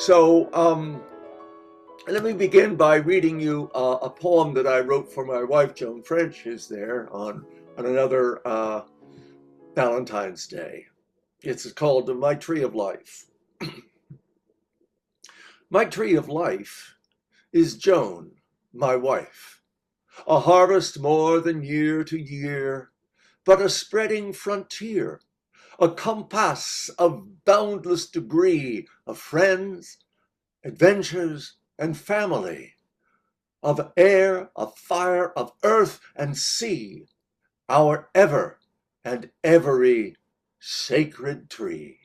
So let me begin by reading you a poem that I wrote for my wife, Joan French, who's there on another Valentine's Day. It's called My Tree of Life. My tree of life is Joan, my wife, a harvest more than year to year, but a spreading frontier, a compass of boundless degree of friends, adventures, and family, of air, of fire, of earth and sea, our ever and every sacred tree.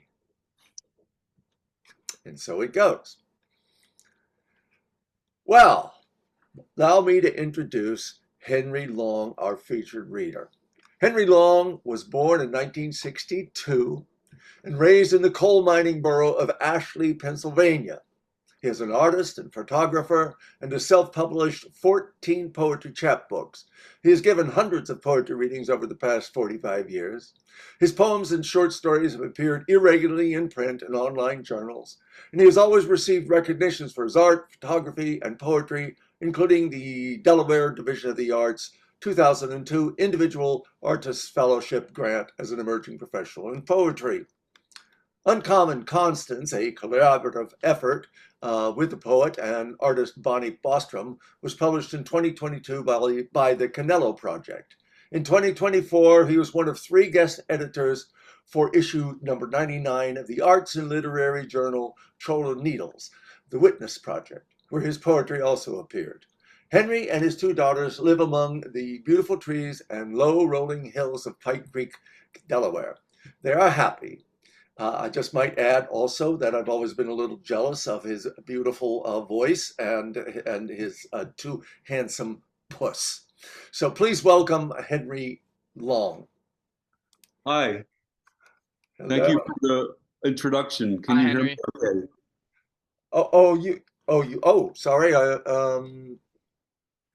And so it goes. Well, allow me to introduce Henry Long, our featured reader. Henry Long was born in 1962 and raised in the coal mining borough of Ashley, Pennsylvania. He is an artist and photographer and has self-published 14 poetry chapbooks. He has given hundreds of poetry readings over the past 45 years. His poems and short stories have appeared irregularly in print and online journals, and he has always received recognitions for his art, photography, and poetry, including the Delaware Division of the Arts 2002 Individual Artist Fellowship Grant as an emerging professional in poetry. Uncommon Constance, a collaborative effort with the poet and artist Bonnie Bostrom, was published in 2022 by the Canelo Project. In 2024, he was one of 3 guest editors for issue number 99 of the arts and literary journal Cholla Needles, The Witness Project, where his poetry also appeared. Henry and his 2 daughters live among the beautiful trees and low rolling hills of Pike Creek, Delaware. They are happy. I just might add also that I've always been a little jealous of his beautiful voice and his 2 handsome puss. So please welcome Henry Long. Hi. Hello. Thank you for the introduction. Can you hear me okay? Sorry.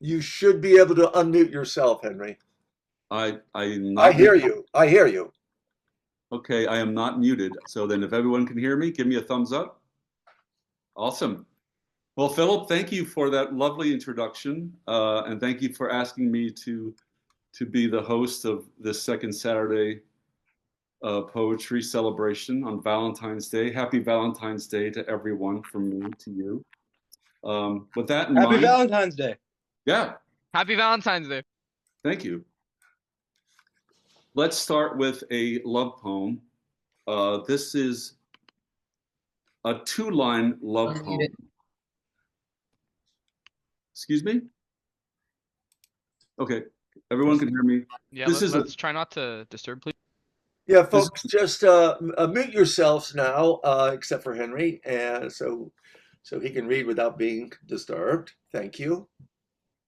You should be able to unmute yourself, Henry. I'm I not hear muted. you. I hear you. Okay, I am not muted. So then if everyone can hear me, give me a thumbs up. Awesome. Well, Philip, thank you for that lovely introduction. And thank you for asking me to be the host of this second Saturday poetry celebration on Valentine's Day. Happy Valentine's Day to everyone from me to you. With that in mind. Happy Valentine's Day. Yeah. Happy Valentine's Day. Thank you. Let's start with a love poem. This is a 2-line love poem. Excuse me? Okay, everyone can hear me. Yeah, let's try not to disturb, please. Yeah, folks, just mute yourselves now, except for Henry, and so he can read without being disturbed. Thank you.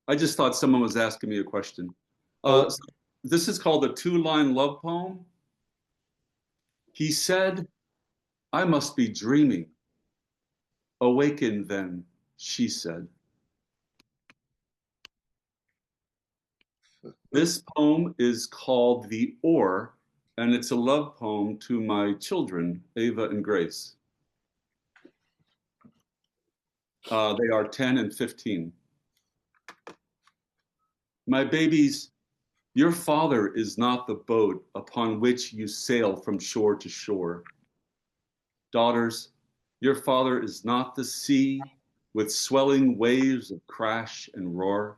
I just thought someone was asking me a question. So this is called a 2-line love poem. He said, "I must be dreaming." "Awaken then," she said. This poem is called The Oar, and it's a love poem to my children, Ava and Grace. They are 10 and 15. My babies, your father is not the boat upon which you sail from shore to shore. Daughters, your father is not the sea with swelling waves of crash and roar.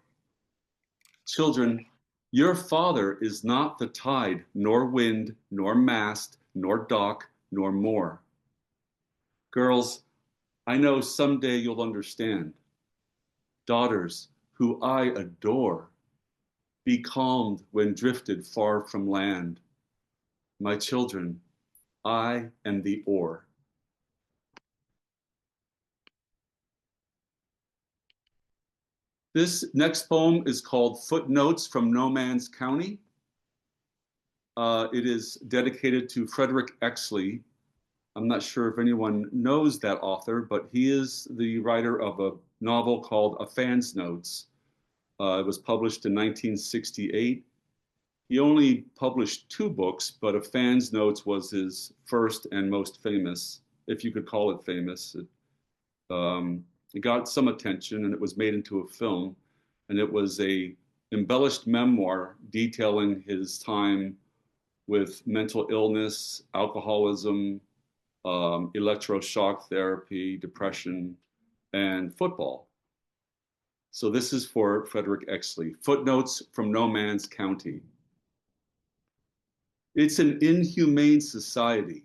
Children, your father is not the tide, nor wind, nor mast, nor dock, nor moor. Girls, I know someday you'll understand. Daughters, who I adore, be calmed when drifted far from land. My children, I am the oar. This next poem is called Footnotes from No Man's County. It is dedicated to Frederick Exley. I'm not sure if anyone knows that author, but he is the writer of a novel called A Fan's Notes. It was published in 1968. He only published 2 books, but A Fan's Notes was his first and most famous, if you could call it famous. It got some attention and it was made into a film, and it was a embellished memoir detailing his time with mental illness, alcoholism, electroshock therapy, depression, and football. So this is for Frederick Exley. Footnotes from No Man's County. It's an inhumane society,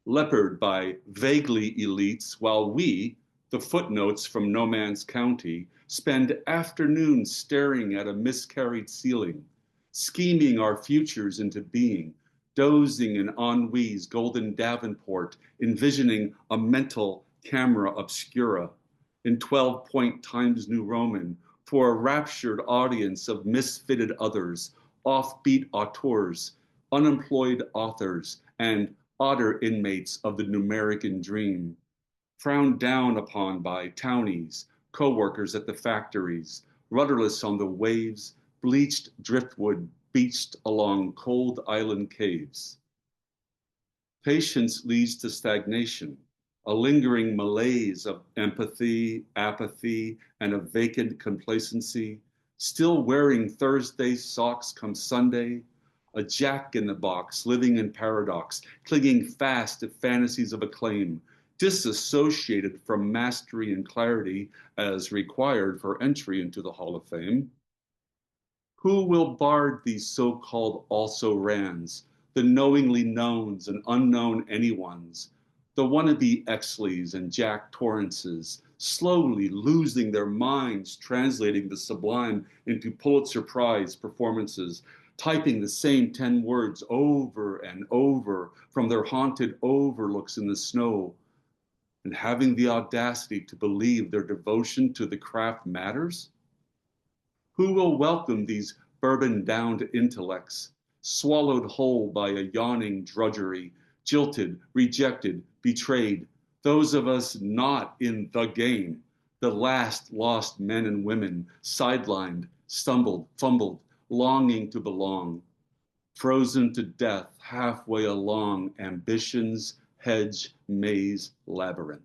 leopard by vaguely elites, while we, the footnotes from No Man's County, spend afternoons staring at a miscarried ceiling, scheming our futures into being, dozing in ennui's golden davenport, envisioning a mental camera obscura in 12-point Times New Roman for a raptured audience of misfitted others, offbeat auteurs, unemployed authors, and odder inmates of the Numerican dream, frowned down upon by townies, co-workers at the factories, rudderless on the waves, bleached driftwood beached along cold island caves. Patience leads to stagnation, a lingering malaise of empathy, apathy, and a vacant complacency, still wearing Thursday socks come Sunday, a jack in the box, living in paradox, clinging fast to fantasies of acclaim, disassociated from mastery and clarity as required for entry into the Hall of Fame. Who will bard these so-called also-rans, the knowingly knowns and unknown anyones, the wannabe Exleys and Jack Torrances, slowly losing their minds, translating the sublime into Pulitzer Prize performances, typing the same 10 words over and over from their haunted overlooks in the snow, and having the audacity to believe their devotion to the craft matters? Who will welcome these bourbon-downed intellects, swallowed whole by a yawning drudgery, jilted, rejected, betrayed, those of us not in the game, the last lost men and women, sidelined, stumbled, fumbled, longing to belong, frozen to death halfway along ambition's hedge maze labyrinth.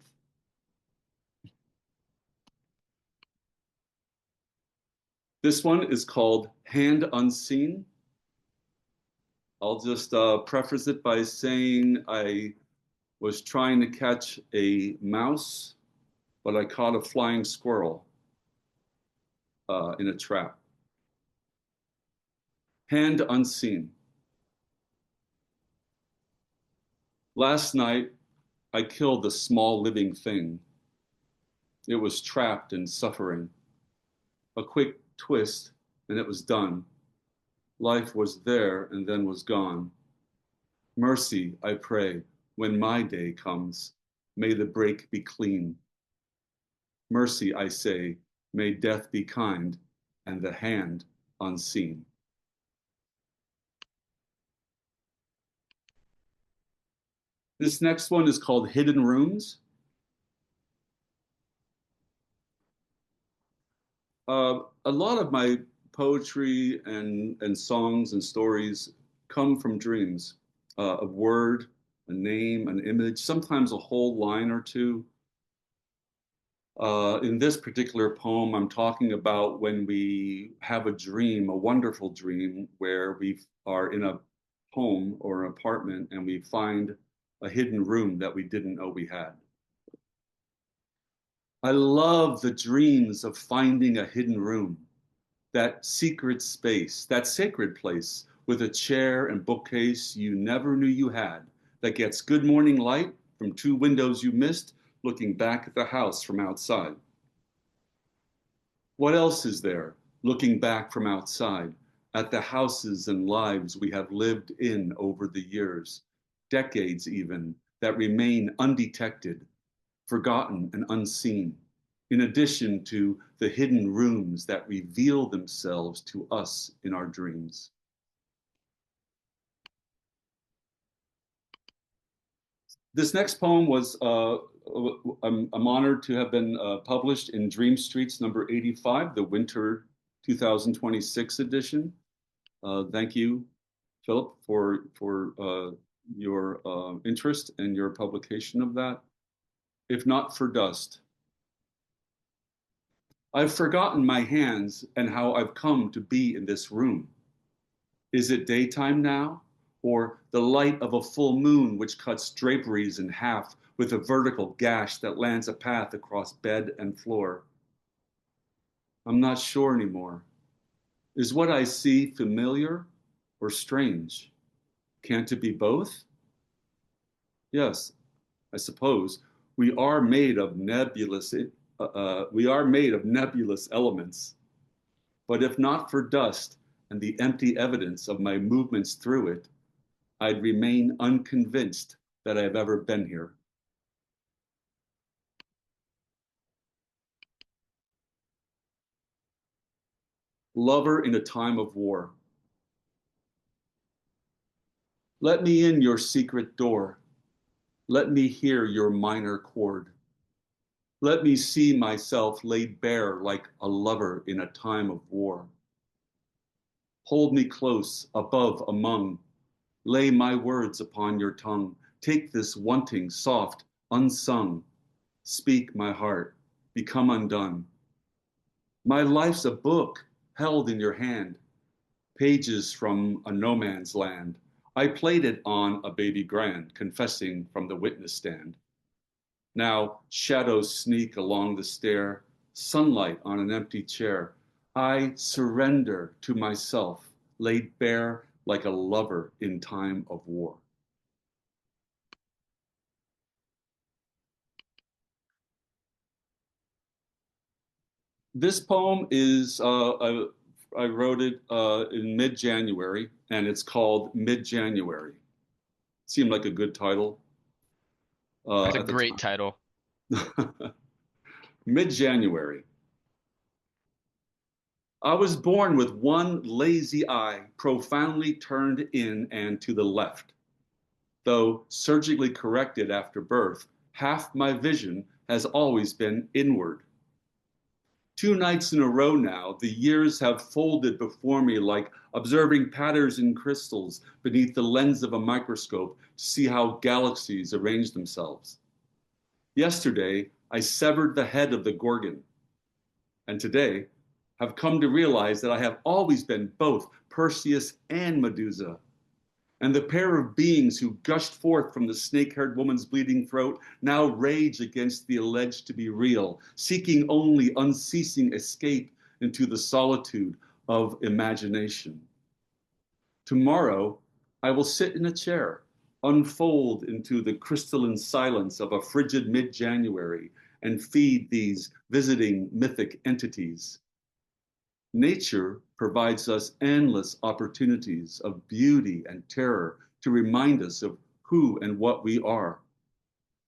This one is called Hand Unseen. I'll just preface it by saying I was trying to catch a mouse, but I caught a flying squirrel in a trap. Hand Unseen. Last night, I killed a small living thing. It was trapped and suffering. A quick twist, and it was done. Life was there and then was gone. Mercy, I pray, when my day comes, may the break be clean. Mercy, I say, may death be kind and the hand unseen. This next one is called Hidden Rooms. A lot of my poetry and songs and stories come from dreams, a word, a name, an image, sometimes a whole line or two. In this particular poem, I'm talking about when we have a dream, a wonderful dream, where we are in a home or an apartment and we find a hidden room that we didn't know we had. I love the dreams of finding a hidden room, that secret space, that sacred place with a chair and bookcase you never knew you had, that gets good morning light from two windows you missed, looking back at the house from outside. What else is there, looking back from outside at the houses and lives we have lived in over the years, decades even, that remain undetected, forgotten and unseen, in addition to the hidden rooms that reveal themselves to us in our dreams. This next poem was, I'm honored to have been published in Dream Streets number 85, the winter 2026 edition. Thank you, Philip, for your interest and your publication of that. If not for dust, I've forgotten my hands and how I've come to be in this room. Is it daytime now, or the light of a full moon which cuts draperies in half with a vertical gash that lands a path across bed and floor? I'm not sure anymore. Is what I see familiar or strange? Can't it be both? Yes, I suppose we are made of nebulous. We are made of nebulous elements. But if not for dust and the empty evidence of my movements through it, I'd remain unconvinced that I've ever been here. Lover in a time of war. Let me in your secret door. Let me hear your minor chord. Let me see myself laid bare like a lover in a time of war. Hold me close, above, among. Lay my words upon your tongue. Take this wanting, soft, unsung. Speak my heart, become undone. My life's a book held in your hand, pages from a no man's land. I played it on a baby grand, confessing from the witness stand. Now shadows sneak along the stair, sunlight on an empty chair. I surrender to myself, laid bare like a lover in time of war. This poem is, I wrote it in mid-January, and it's called Mid-January. Seemed like a good title That's a at the great title. time. Mid-January. I was born with one lazy eye profoundly turned in and to the left. Though surgically corrected after birth, half my vision has always been inward. 2 nights in a row now, the years have folded before me like observing patterns in crystals beneath the lens of a microscope to see how galaxies arrange themselves. Yesterday, I severed the head of the Gorgon, and today have come to realize that I have always been both Perseus and Medusa. And the pair of beings who gushed forth from the snake-haired woman's bleeding throat now rage against the alleged to be real, seeking only unceasing escape into the solitude of imagination. Tomorrow, I will sit in a chair, unfold into the crystalline silence of a frigid mid-January, and feed these visiting mythic entities. Nature provides us endless opportunities of beauty and terror to remind us of who and what we are.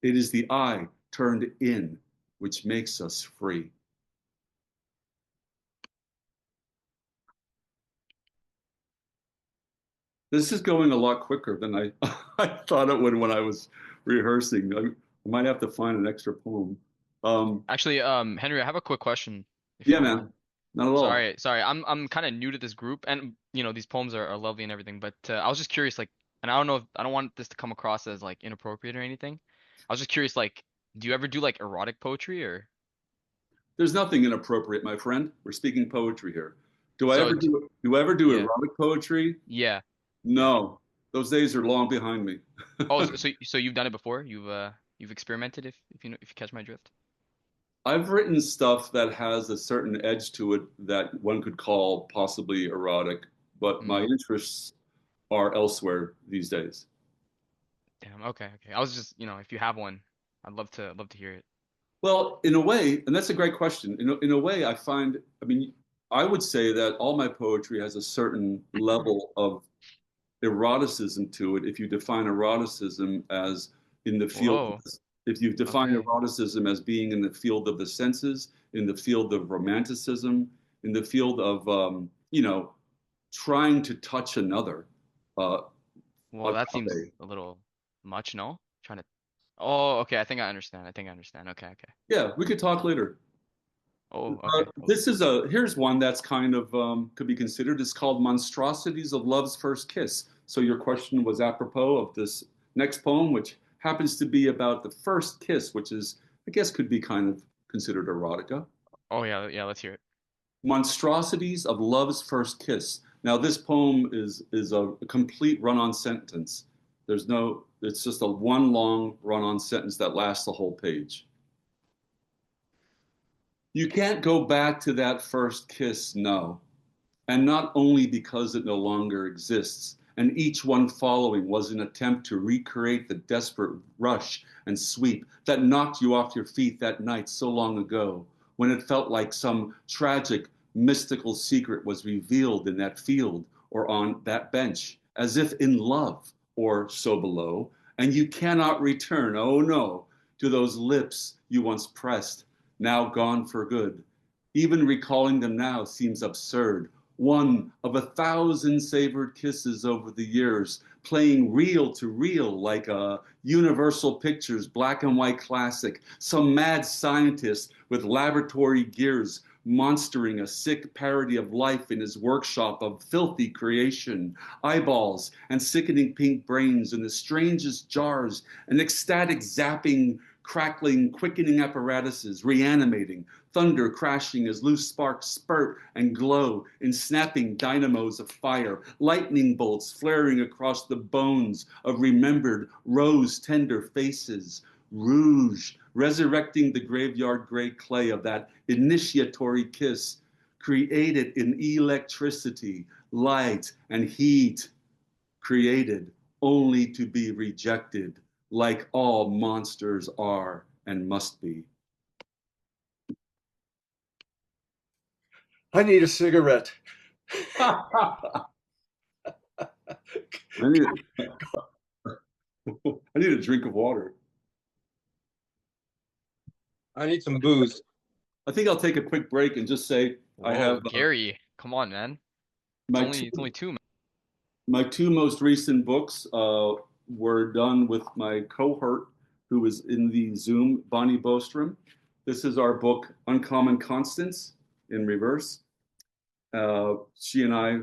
It is the eye turned in which makes us free. This is going a lot quicker than I thought it would when I was rehearsing. I might have to find an extra poem. Actually, Henry, I have a quick question, if you Yeah, don't man, mind. not at all. Sorry. I'm kind of new to this group, and these poems are lovely and everything, but I was just curious, like, and I don't know if I don't want this to come across as like inappropriate or anything. I was just curious, like, do you ever do like erotic poetry or There's nothing inappropriate, my friend. We're speaking poetry here. so? Do I ever do Yeah, erotic poetry? yeah. No, those days are long behind me. Oh, so you've done it before? You've experimented, if you catch my drift. I've written stuff that has a certain edge to it that one could call possibly erotic, but my Mm, interests are elsewhere these days. damn. Okay. I was just, if you have one, I'd love to hear it. Well, in a way, and that's a great question. In a way, I mean, I would say that all my poetry has a certain level of eroticism to it if you define eroticism as in the field Whoa. if you define Okay. eroticism as being in the field of the senses, in the field of romanticism, in the field of trying to touch another, uh, Well, that seems agape. a little much, no? Trying to. Oh, okay. I think I understand. Okay. Yeah, we could talk later. Oh, okay. Oh, This is here's one that's kind of could be considered. It's called Monstrosities of Love's First Kiss. So your question was apropos of this next poem, which happens to be about the first kiss, which is, I guess, could be kind of considered erotica. Oh yeah, yeah. Let's hear it. Monstrosities of Love's First Kiss. Now, this poem is a complete run-on sentence. There's no, it's just a one long run-on sentence that lasts the whole page. You can't go back to that first kiss, no. And not only because it no longer exists, and each one following was an attempt to recreate the desperate rush and sweep that knocked you off your feet that night so long ago, when it felt like some tragic, mystical secret was revealed in that field or on that bench, as if in love or so below, and you cannot return, oh no, to those lips you once pressed, now gone for good. Even recalling them now seems absurd, one of 1,000 savored kisses over the years, playing reel to reel like a Universal Pictures black and white classic, some mad scientist with laboratory gears monstering a sick parody of life in his workshop of filthy creation, eyeballs and sickening pink brains in the strangest jars, and ecstatic zapping, crackling, quickening apparatuses, reanimating, thunder crashing as loose sparks spurt and glow in snapping dynamos of fire, lightning bolts flaring across the bones of remembered rose-tender faces, rouge, resurrecting the graveyard gray clay of that initiatory kiss, created in electricity, light, and heat, created only to be rejected, like all monsters are and must be. I need a cigarette. I need, I need a drink of water. I need some booze. I think I'll take a quick break and just say I Whoa, have Gary, come on, man. It's my only two, it's only two, man. my two most recent books were done with my cohort who is in the Zoom, Bonnie Bostrom. This is our book, Uncommon Constants in Reverse. She and I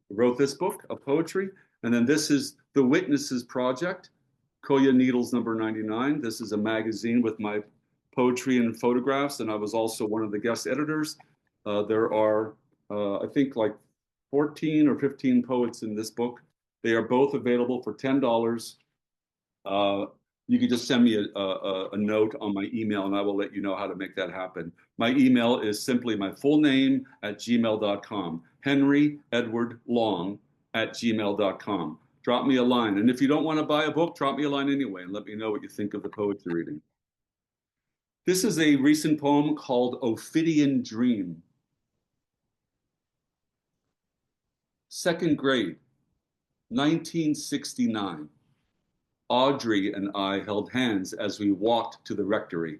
wrote this book of poetry. And then this is The Witnesses Project, Cholla Needles number 99. This is a magazine with my poetry and photographs, and I was also one of the guest editors. There are, I think, like 14 or 15 poets in this book. They are both available for $10. You can just send me a note on my email and I will let you know how to make that happen. My email is simply my full name at gmail.com, Henry Edward Long at gmail.com. Drop me a line. And if you don't want to buy a book, drop me a line anyway and let me know what you think of the poetry reading. This is a recent poem called Ophidian Dream. Second grade, 1969. Audrey and I held hands as we walked to the rectory.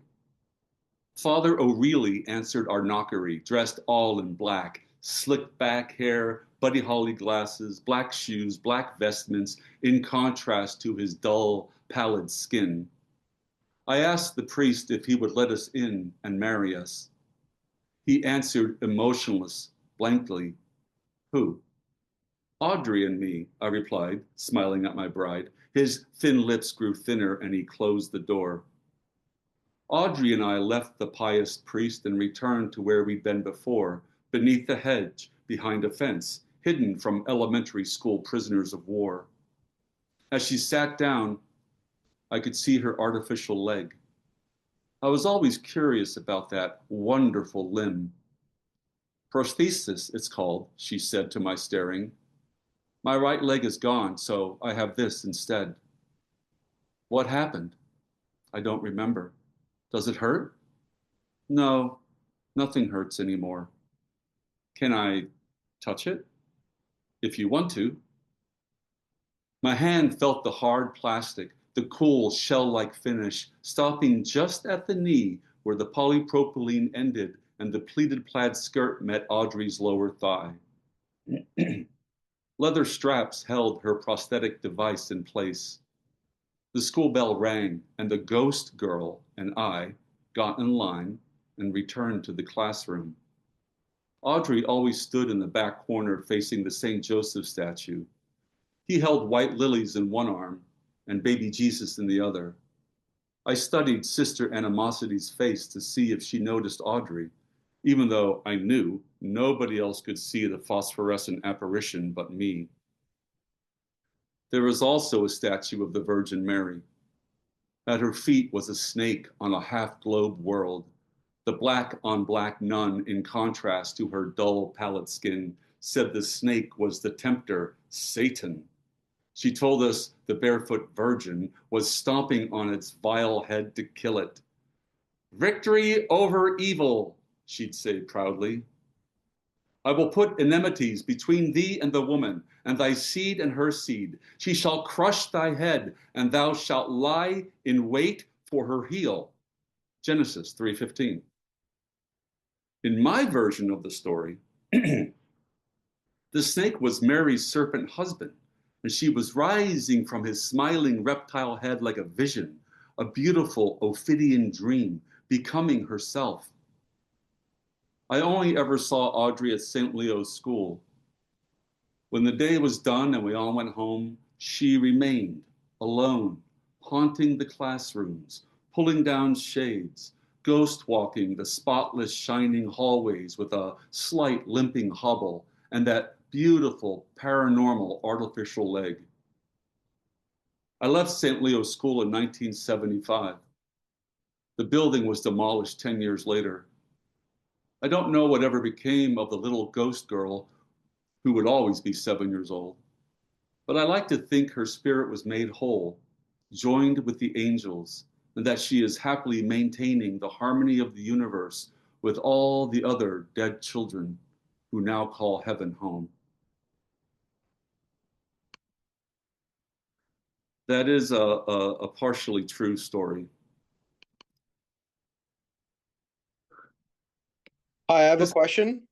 Father O'Reilly answered our knockery, dressed all in black, slicked back hair, Buddy Holly glasses, black shoes, black vestments, in contrast to his dull, pallid skin. I asked the priest if he would let us in and marry us. He answered, emotionless, blankly, who? Audrey and me, I replied, smiling at my bride. His thin lips grew thinner and he closed the door. Audrey and I left the pious priest and returned to where we'd been before, beneath the hedge, behind a fence, hidden from elementary school prisoners of war. As she sat down, I could see her artificial leg. I was always curious about that wonderful limb. Prosthesis, it's called, she said to my staring. My right leg is gone, so I have this instead. What happened? I don't remember. Does it hurt? No, nothing hurts anymore. Can I touch it? If you want to. My hand felt the hard plastic, the cool shell-like finish, stopping just at the knee where the polypropylene ended and the pleated plaid skirt met Audrey's lower thigh. Leather straps held her prosthetic device in place. The school bell rang, and the ghost girl and I got in line and returned to the classroom. Audrey always stood in the back corner facing the St. Joseph statue. He held white lilies in one arm and baby Jesus in the other. I studied Sister Animosity's face to see if she noticed Audrey. even though I knew nobody else could see the phosphorescent apparition but me. There was also a statue of the Virgin Mary. At her feet was a snake on a half-globe world. The black-on-black nun, in contrast to her dull, pallid skin, said the snake was the tempter, Satan. She told us the barefoot virgin was stomping on its vile head to kill it. "Victory over evil," she'd say proudly. "I will put enmities between thee and the woman, and thy seed and her seed. She shall crush thy head, and thou shalt lie in wait for her heel." Genesis 3:15. In my version of the story, the snake was Mary's serpent husband, and she was rising from his smiling reptile head like a vision, a beautiful Ophidian dream, becoming herself. I only ever saw Audrey at St. Leo's school. When the day was done and we all went home, she remained alone, haunting the classrooms, pulling down shades, ghost walking the spotless, shining hallways with a slight limping hobble and that beautiful, paranormal, artificial leg. I left St. Leo's School in 1975. The building was demolished 10 years later. I don't know whatever became of the little ghost girl who would always be 7 years old, but I like to think her spirit was made whole, joined with the angels, and that she is happily maintaining the harmony of the universe with all the other dead children who now call heaven home. That is a partially true story. Hi, I have a question.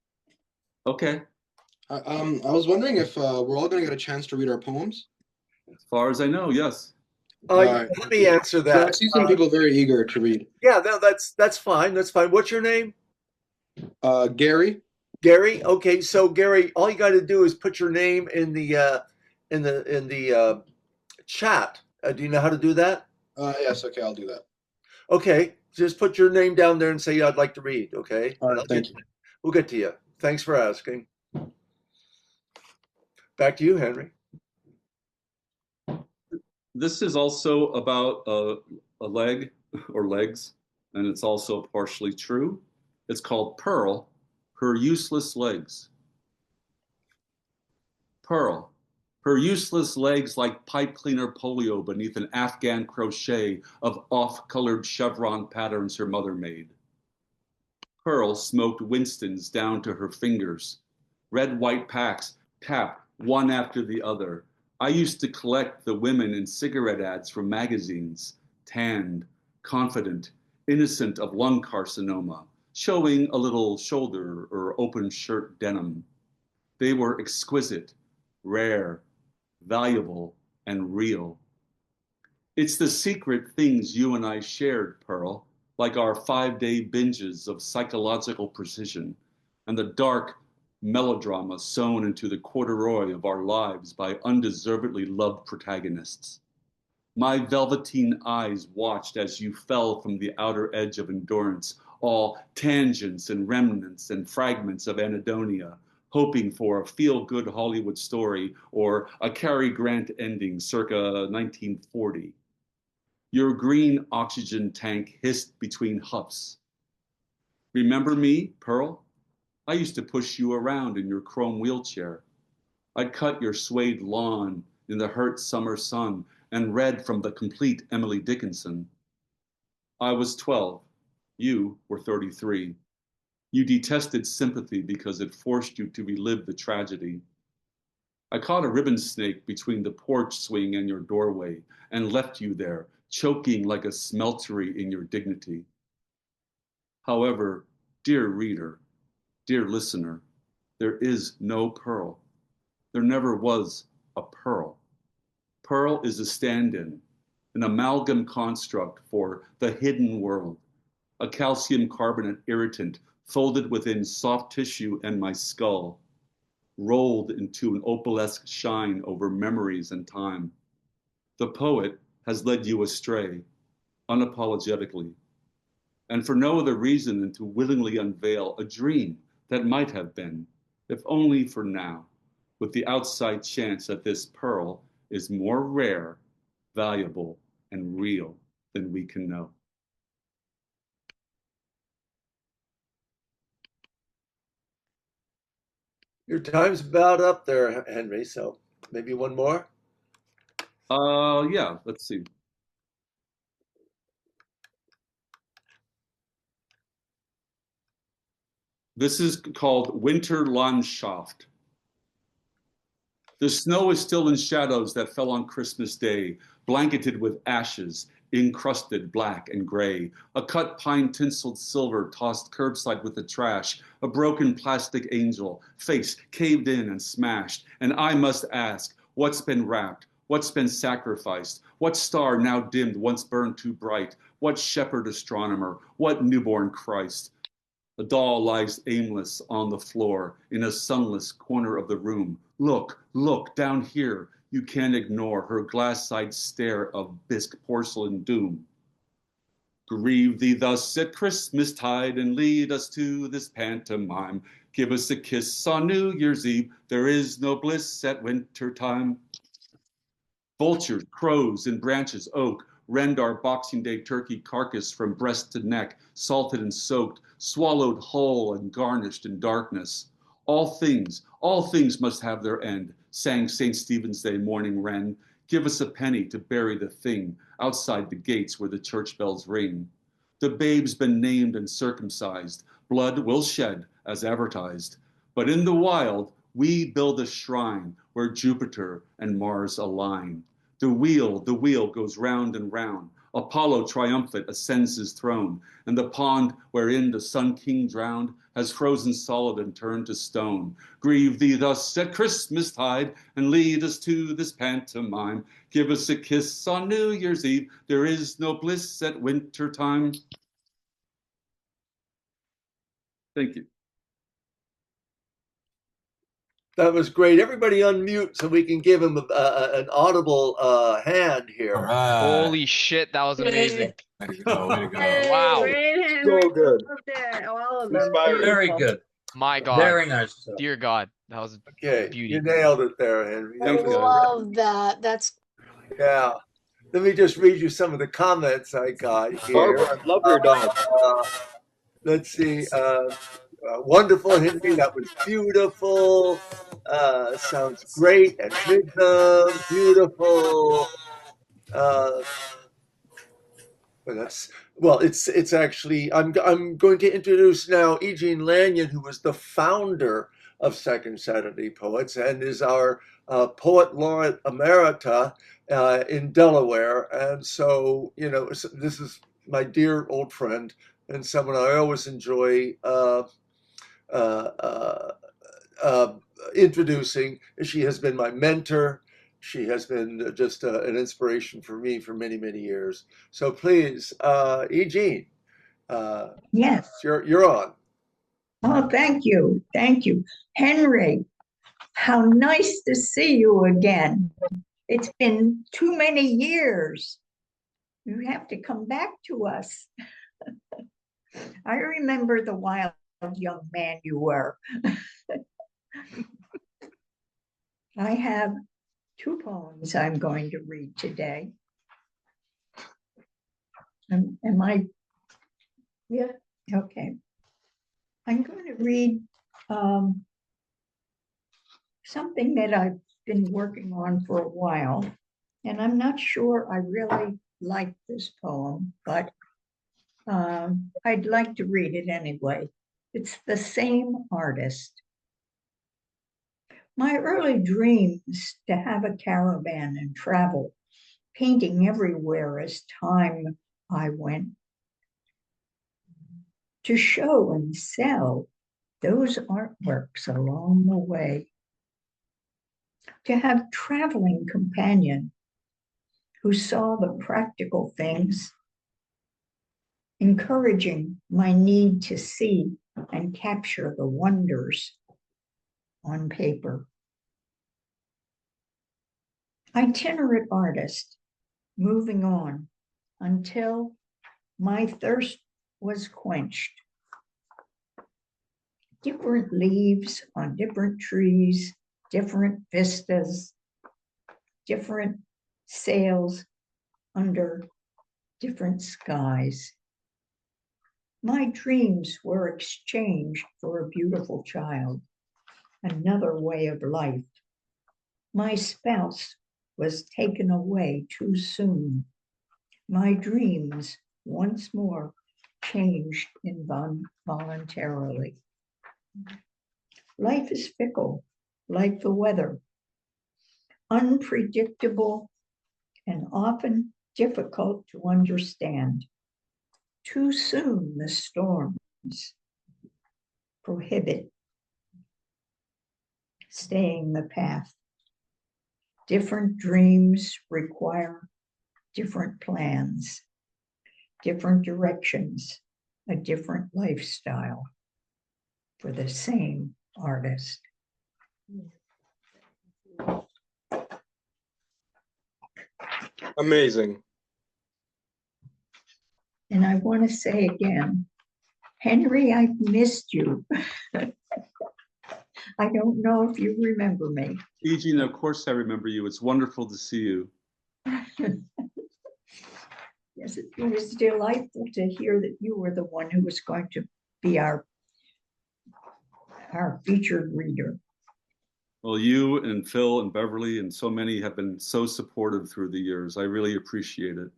Okay, I was wondering if we're all going to get a chance to read our poems. as far as I know, yes. Right. Let me answer So I that. see some people very eager to read. Yeah, no, that's fine. That's fine. What's your name? Gary? Gary. Okay, so Gary, all you got to do is put your name in the chat. Do you know how to do that? Yes, okay, I'll do that. Okay, just put your name down there and say I'd like to read. Okay. All right, thank you. We'll get to you. Thanks for asking. Back to you, Henry. This is also about a leg or legs, and it's also partially true. It's called Pearl, Her Useless Legs. Pearl, her useless legs like pipe cleaner polio beneath an Afghan crochet of off-colored chevron patterns her mother made. Pearl smoked Winstons down to her fingers. Red-white packs tapped one after the other. I used to collect the women in cigarette ads from magazines, tanned, confident, innocent of lung carcinoma, showing a little shoulder or open shirt denim. They were exquisite, rare, valuable, and real. It's the secret things you and I shared, Pearl, like our 5-day binges of psychological precision and the dark melodrama sewn into the corduroy of our lives by undeservedly loved protagonists. My velveteen eyes watched as you fell from the outer edge of endurance, all tangents and remnants and fragments of anhedonia, hoping for a feel-good Hollywood story or a Cary Grant ending circa 1940. Your green oxygen tank hissed between huffs. Remember me, Pearl? I used to push you around in your chrome wheelchair. I'd cut your suede lawn in the hurt summer sun and read from the complete Emily Dickinson. I was 12. You were 33. You detested sympathy because it forced you to relive the tragedy. I caught a ribbon snake between the porch swing and your doorway and left you there, choking like a smeltery in your dignity. However, dear reader, dear listener, there is no Pearl. There never was a Pearl. Pearl is a stand-in, an amalgam construct for the hidden world, a calcium carbonate irritant folded within soft tissue and my skull, rolled into an opalesque shine over memories and time. The poet has led you astray, unapologetically. and for no other reason than to willingly unveil a dream that might have been, if only for now, with the outside chance that this pearl is more rare, valuable, and real than we can know. Your time's about up there, Henry, so maybe one more? Yeah, let's see. This is called Winter Landschaft. The snow is still in shadows that fell on Christmas Day, blanketed with ashes, encrusted black and gray. A cut pine tinseled silver tossed curbside with the trash, a broken plastic angel, face caved in and smashed. And I must ask, what's been wrapped? What's been sacrificed? What star now dimmed once burned too bright? What shepherd astronomer? What newborn Christ? The doll lies aimless on the floor in a sunless corner of the room. Look, look, down here. You can't ignore her glass-side stare of bisque porcelain doom. Grieve thee thus at Christmastide and lead us to this pantomime. Give us a kiss on New Year's Eve. There is no bliss at winter time. Vultures, crows, and branches oak rend our Boxing Day turkey carcass from breast to neck, salted and soaked, swallowed whole and garnished in darkness. All things must have their end, sang St. Stephen's Day morning wren. Give us a penny to bury the thing outside the gates where the church bells ring. The babe's been named and circumcised, blood will shed as advertised. But in the wild, we build a shrine where Jupiter and Mars align. The wheel goes round and round. Apollo triumphant ascends his throne, and the pond wherein the Sun King drowned has frozen solid and turned to stone. Grieve thee thus at Christmastide and lead us to this pantomime. Give us a kiss on New Year's Eve. There is no bliss at winter time. Thank you. That was great. Everybody unmute so we can give him an audible hand here. All right. Holy shit, that was amazing. Way to go. Way to go. Wow. Great, Henry. So good. Loved it. All of them. Inspiring. Very Beautiful. good. My God. Very nice. Dear God. That was Okay, beauty. you nailed it there, Henry. I That was love that. That's yeah. Let me just read you some of the comments I got here. Barbara, I love your dog. Let's see. Wonderful, Henry. That was beautiful. Sounds great. And rhythm, beautiful. It's actually I'm going to introduce now Eugene Lanyon, who was the founder of Second Saturday Poets and is our poet laureate emerita in Delaware. And so, this is my dear old friend and someone I always enjoy introducing. She has been my mentor. She has been just an inspiration for me for many, many years. So please, Eugene, Yes. you're on. Oh, thank you. Thank you. Henry, how nice to see you again. It's been too many years. You have to come back to us. I remember the wild young man you were. I have 2 poems I'm going to read today. Am I? Yeah, okay. I'm going to read something that I've been working on for a while, and I'm not sure I really like this poem, but I'd like to read it anyway. It's The Same Artist. My early dreams to have a caravan and travel, painting everywhere as time I went, to show and sell those artworks along the way, to have traveling companion who saw the practical things, encouraging my need to see and capture the wonders on paper. Itinerant artist, moving on until my thirst was quenched. Different leaves on different trees, different vistas, different sails under different skies. My dreams were exchanged for a beautiful child, another way of life. My spouse was taken away too soon. My dreams once more changed involuntarily. Life is fickle, like the weather, unpredictable and often difficult to understand. Too soon the storms prohibit staying the path. Different dreams require different plans, different directions, a different lifestyle for the same artist. Amazing. And I want to say again, Henry, I've missed you. I don't know if you remember me. Eugene, of course I remember you. It's wonderful to see you. Yes, it was delightful to hear that you were the one who was going to be our featured reader. Well, you and Phil and Beverly and so many have been so supportive through the years. I really appreciate it.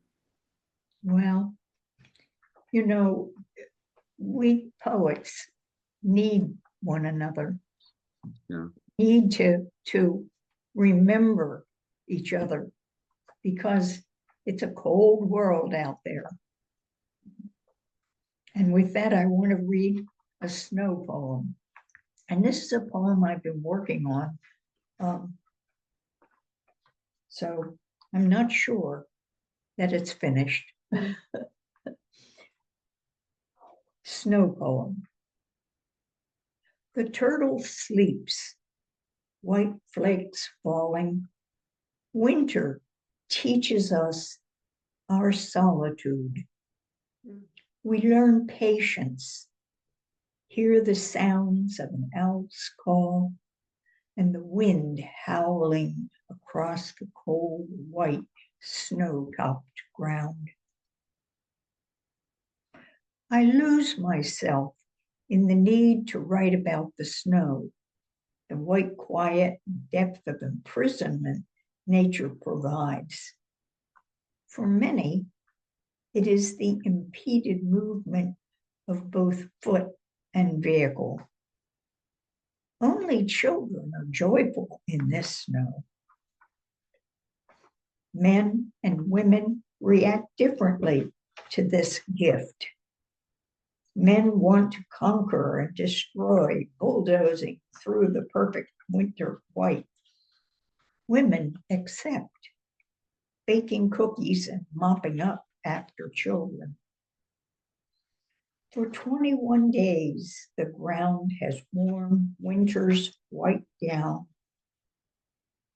Well, you know, we poets need one another. Yeah. Need to remember each other because it's a cold world out there. And with that, I want to read a snow poem. And this is a poem I've been working on. So I'm not sure that it's finished. Snow poem. The turtle sleeps, white flakes falling. Winter teaches us our solitude. We learn patience, hear the sounds of an owl's call, and the wind howling across the cold, white, snow-topped ground. I lose myself in the need to write about the snow, the white quiet and depth of imprisonment nature provides. For many, it is the impeded movement of both foot and vehicle. Only children are joyful in this snow. Men and women react differently to this gift. Men want to conquer and destroy, bulldozing through the perfect winter white. Women accept, baking cookies and mopping up after children. For 21 days, the ground has worn winter's white gown.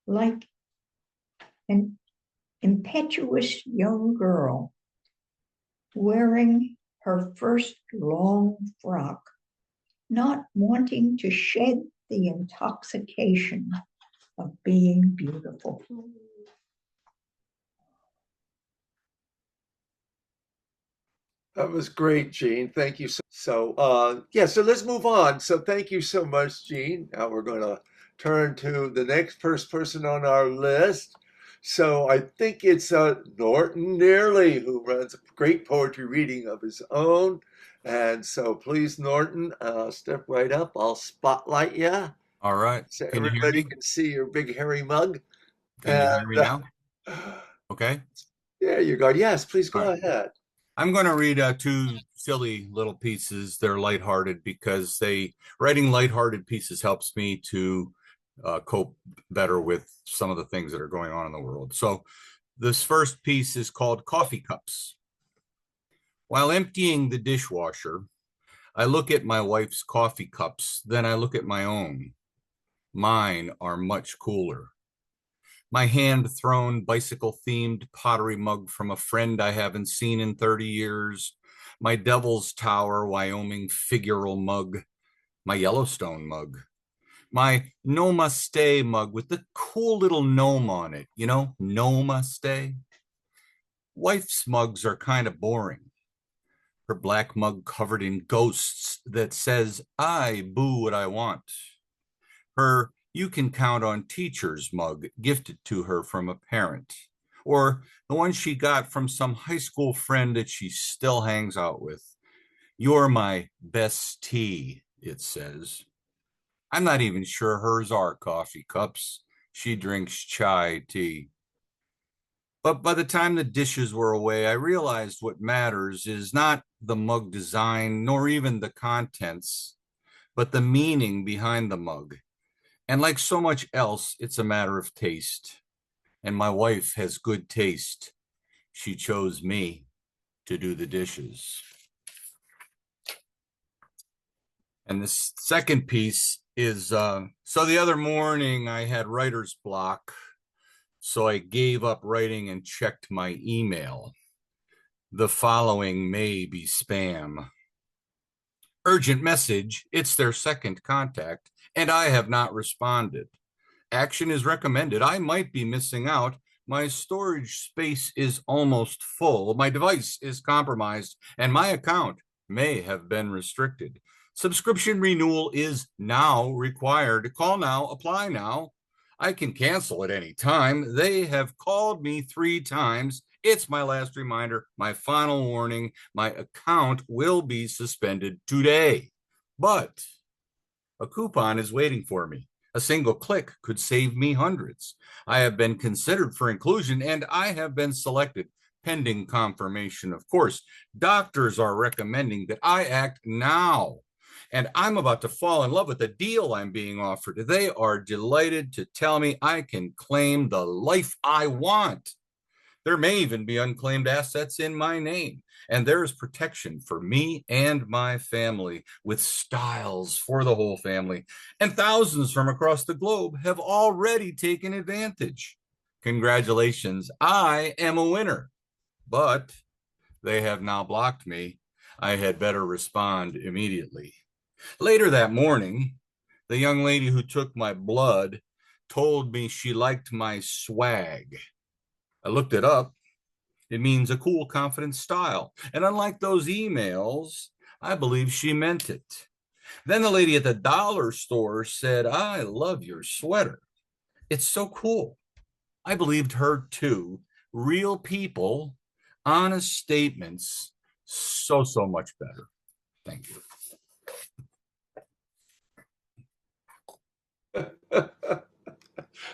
Like an impetuous young girl wearing her first long frock, not wanting to shed the intoxication of being beautiful. That was great, Gene. Thank you. So let's move on. So thank you so much, Gene. Now we're going to turn to the next first person on our list. So I think it's Norton Nearly, who runs a great poetry reading of his own. And so please, Norton, step right up. I'll spotlight you. All right. So Can you hear everybody me? can see your big hairy mug. Can you hear me now? Okay. There you go. Yes, please go All right. ahead. I'm going to read two silly little pieces. They're lighthearted because writing lighthearted pieces helps me to cope better with some of the things that are going on in the world. So this first piece is called Coffee Cups. While emptying the dishwasher, I look at my wife's coffee cups, then I look at my own. Mine are much cooler. My hand-thrown bicycle-themed pottery mug from a friend I haven't seen in 30 years. my Devil's Tower, Wyoming figural mug, my Yellowstone mug, my Namaste mug with the cool little gnome on it, you know, Namaste. Wife's mugs are kind of boring. Her black mug covered in ghosts that says, I boo what I want. Her you can count on teacher's mug gifted to her from a parent, or the one she got from some high school friend that she still hangs out with. You're my best tea, it says. I'm not even sure hers are coffee cups. She drinks chai tea. But by the time the dishes were away, I realized what matters is not the mug design, nor even the contents, but the meaning behind the mug. And like so much else, it's a matter of taste. And my wife has good taste. She chose me to do the dishes. And this second piece is, so the other morning I had writer's block. So I gave up writing and checked my email. The following may be spam. Urgent message, it's their second contact, and I have not responded. Action is recommended. I might be missing out. My storage space is almost full. My device is compromised, and my account may have been restricted. Subscription renewal is now required. Call now, apply now. I can cancel at any time. They have called me 3 times. It's my last reminder, my final warning. My account will be suspended today. But a coupon is waiting for me. A single click could save me hundreds. I have been considered for inclusion, and I have been selected pending confirmation. Of course, doctors are recommending that I act now. And I'm about to fall in love with the deal I'm being offered. They are delighted to tell me I can claim the life I want. There may even be unclaimed assets in my name, and there is protection for me and my family with styles for the whole family. And thousands from across the globe have already taken advantage. Congratulations, I am a winner. But they have now blocked me. I had better respond immediately. Later that morning, the young lady who took my blood told me she liked my swag. I looked it up. It means a cool, confident style. And unlike those emails, I believe she meant it. Then the lady at the dollar store said, I love your sweater. It's so cool. I believed her too. Real people, honest statements, so much better. Thank you.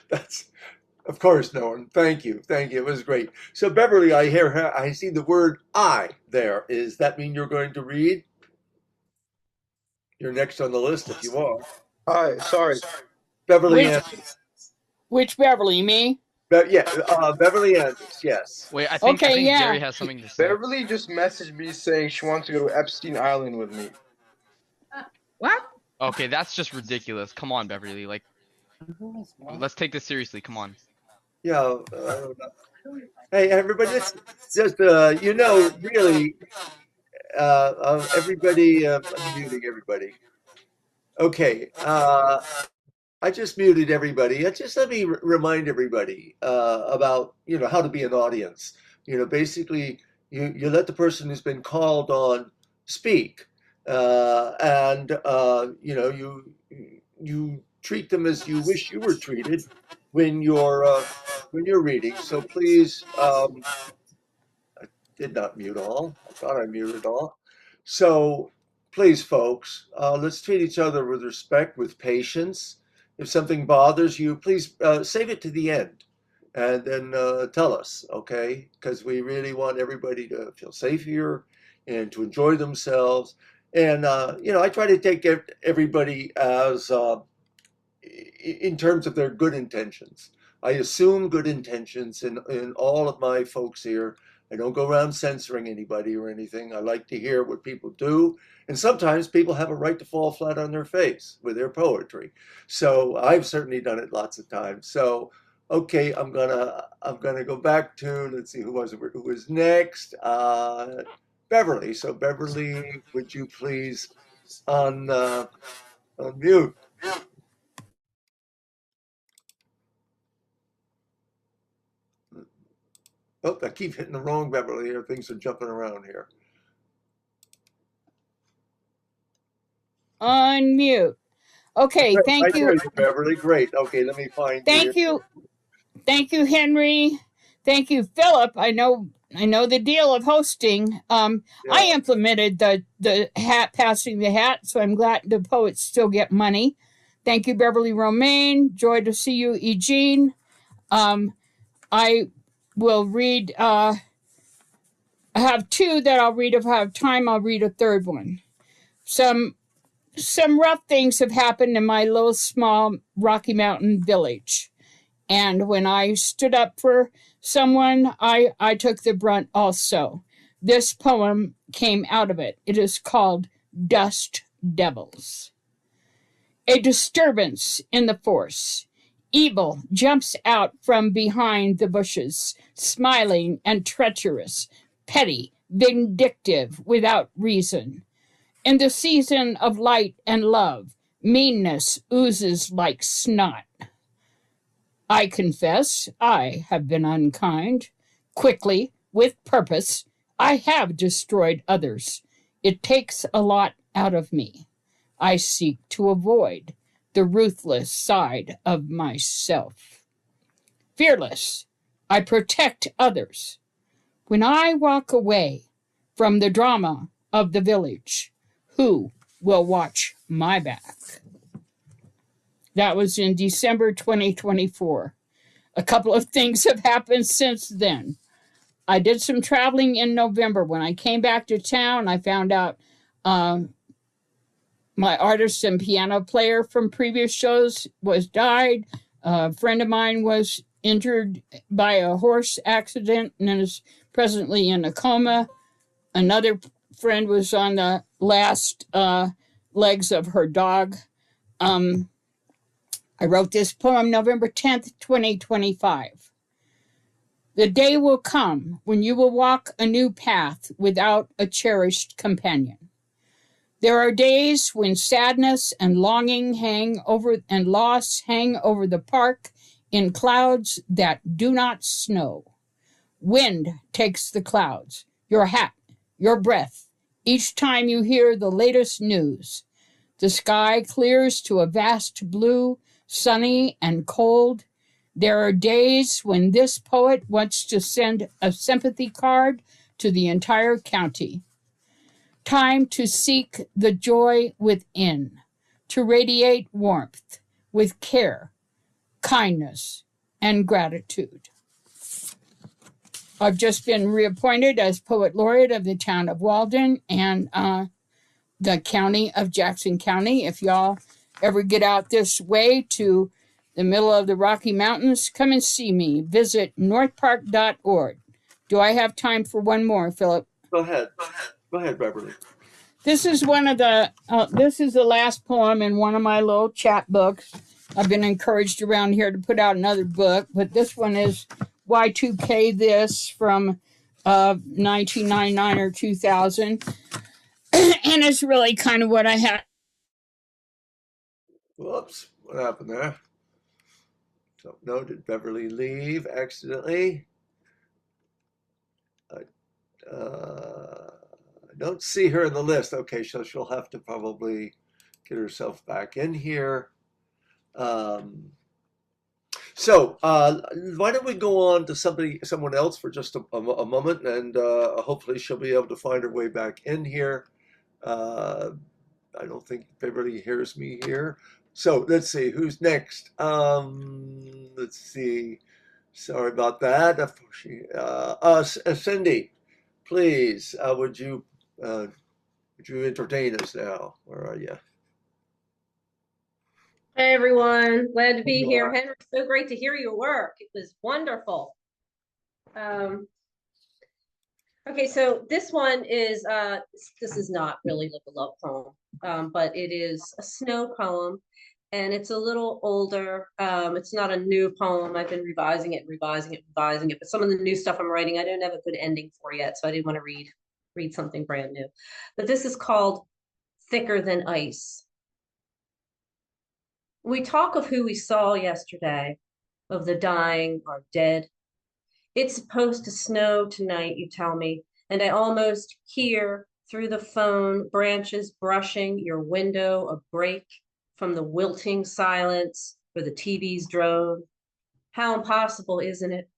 That's, of course, Norman. Thank you. Thank you. It was great. So, Beverly, I see the word I there. Does that mean you're going to read? You're next on the list if you are. Hi, sorry. Beverly Which- Andrews. Which Beverly, me? Beverly Andrews, yes. Wait, I think Okay, yeah. Jerry has something to say. Beverly just messaged me saying she wants to go to Epstein Island with me. What? Okay, that's just ridiculous. Come on, Beverly. Like, let's take this seriously. Come on. Yeah. Hey, everybody, just really, everybody, I'm muting everybody. Okay. I just muted everybody. Just let me remind everybody about how to be an audience. Basically, you let the person who's been called on speak, and you treat them as you wish you were treated when you're reading. So please, I did not mute all. I thought I muted all. So please, folks, let's treat each other with respect, with patience. If something bothers you, please save it to the end and then tell us, okay? Because we really want everybody to feel safe here and to enjoy themselves. And, I try to take everybody as in terms of their good intentions. I assume good intentions in all of my folks here. I don't go around censoring anybody or anything. I like to hear what people do. And sometimes people have a right to fall flat on their face with their poetry. So I've certainly done it lots of times. So, okay, I'm gonna go back to, let's see, who was next? Beverly. So Beverly, would you please unmute? Oh, I keep hitting the wrong Beverly here. Things are jumping around here. Unmute. Okay, Great. thank I hear you. you, Beverly. Great. Okay, let me find you here. Thank you. Thank you, Henry. Thank you, Philip. I know the deal of hosting. I Yeah. implemented the hat, passing the hat, so I'm glad the poets still get money. Thank you, Beverly Romaine. Joy to see you, Eugene. I will read. I have two that I'll read. If I have time, I'll read a third one. Some rough things have happened in my little small Rocky Mountain village. And when I stood up for someone, I took the brunt also. This poem came out of it. It is called Dust Devils. A disturbance in the force. Evil jumps out from behind the bushes, smiling and treacherous, petty, vindictive, without reason. In the season of light and love, meanness oozes like snot. I confess I have been unkind. Quickly, with purpose, I have destroyed others. It takes a lot out of me. I seek to avoid the ruthless side of myself. Fearless, I protect others. When I walk away from the drama of the village, who will watch my back? That was in December 2024. A couple of things have happened since then. I did some traveling in November. When I came back to town, I found out my artist and piano player from previous shows was died. A friend of mine was injured by a horse accident and is presently in a coma. Another friend was on the last legs of her dog. I wrote this poem November 10th, 2025. The day will come when you will walk a new path without a cherished companion. There are days when sadness and longing hang over and loss hang over the park in clouds that do not snow. Wind takes the clouds, your hat, your breath, each time you hear the latest news. The sky clears to a vast blue, sunny and cold. There are days when this poet wants to send a sympathy card to the entire county. Time to seek the joy within, to radiate warmth with care, kindness, and gratitude. I've just been reappointed as Poet Laureate of the town of Walden and the county of Jackson County. If y'all ever get out this way to the middle of the Rocky Mountains, come and see me. Visit northpark.org. Do I have time for one more, Philip? Go ahead. Go ahead, Beverly. This is this is the last poem in one of my little chapbooks. I've been encouraged around here to put out another book, but this one is Y2K this from 1999 or 2000. And it's really kind of what I had. Whoops, what happened there? So, no, did Beverly leave accidentally? I don't see her in the list. Okay, so she'll have to probably get herself back in here. So why don't we go on to someone else for just a moment, and hopefully she'll be able to find her way back in here. I don't think Beverly hears me here. So let's see who's next. Let's see. Sorry about that. Cindy, please, would you entertain us now? Where are you? Hey everyone, glad to be You here. are. Henry, so great to hear your work. It was wonderful. Okay, so this one is this is not really like a love poem, but it is a snow poem, and it's a little older. It's not a new poem. I've been revising it. But some of the new stuff I'm writing, I don't have a good ending for yet, so I didn't want to read read something brand new. But this is called Thicker Than Ice. We talk of who we saw yesterday, of the dying or dead. It's supposed to snow tonight, you tell me, and I almost hear through the phone branches brushing your window, a break from the wilting silence where the TV's drone. How impossible, isn't it?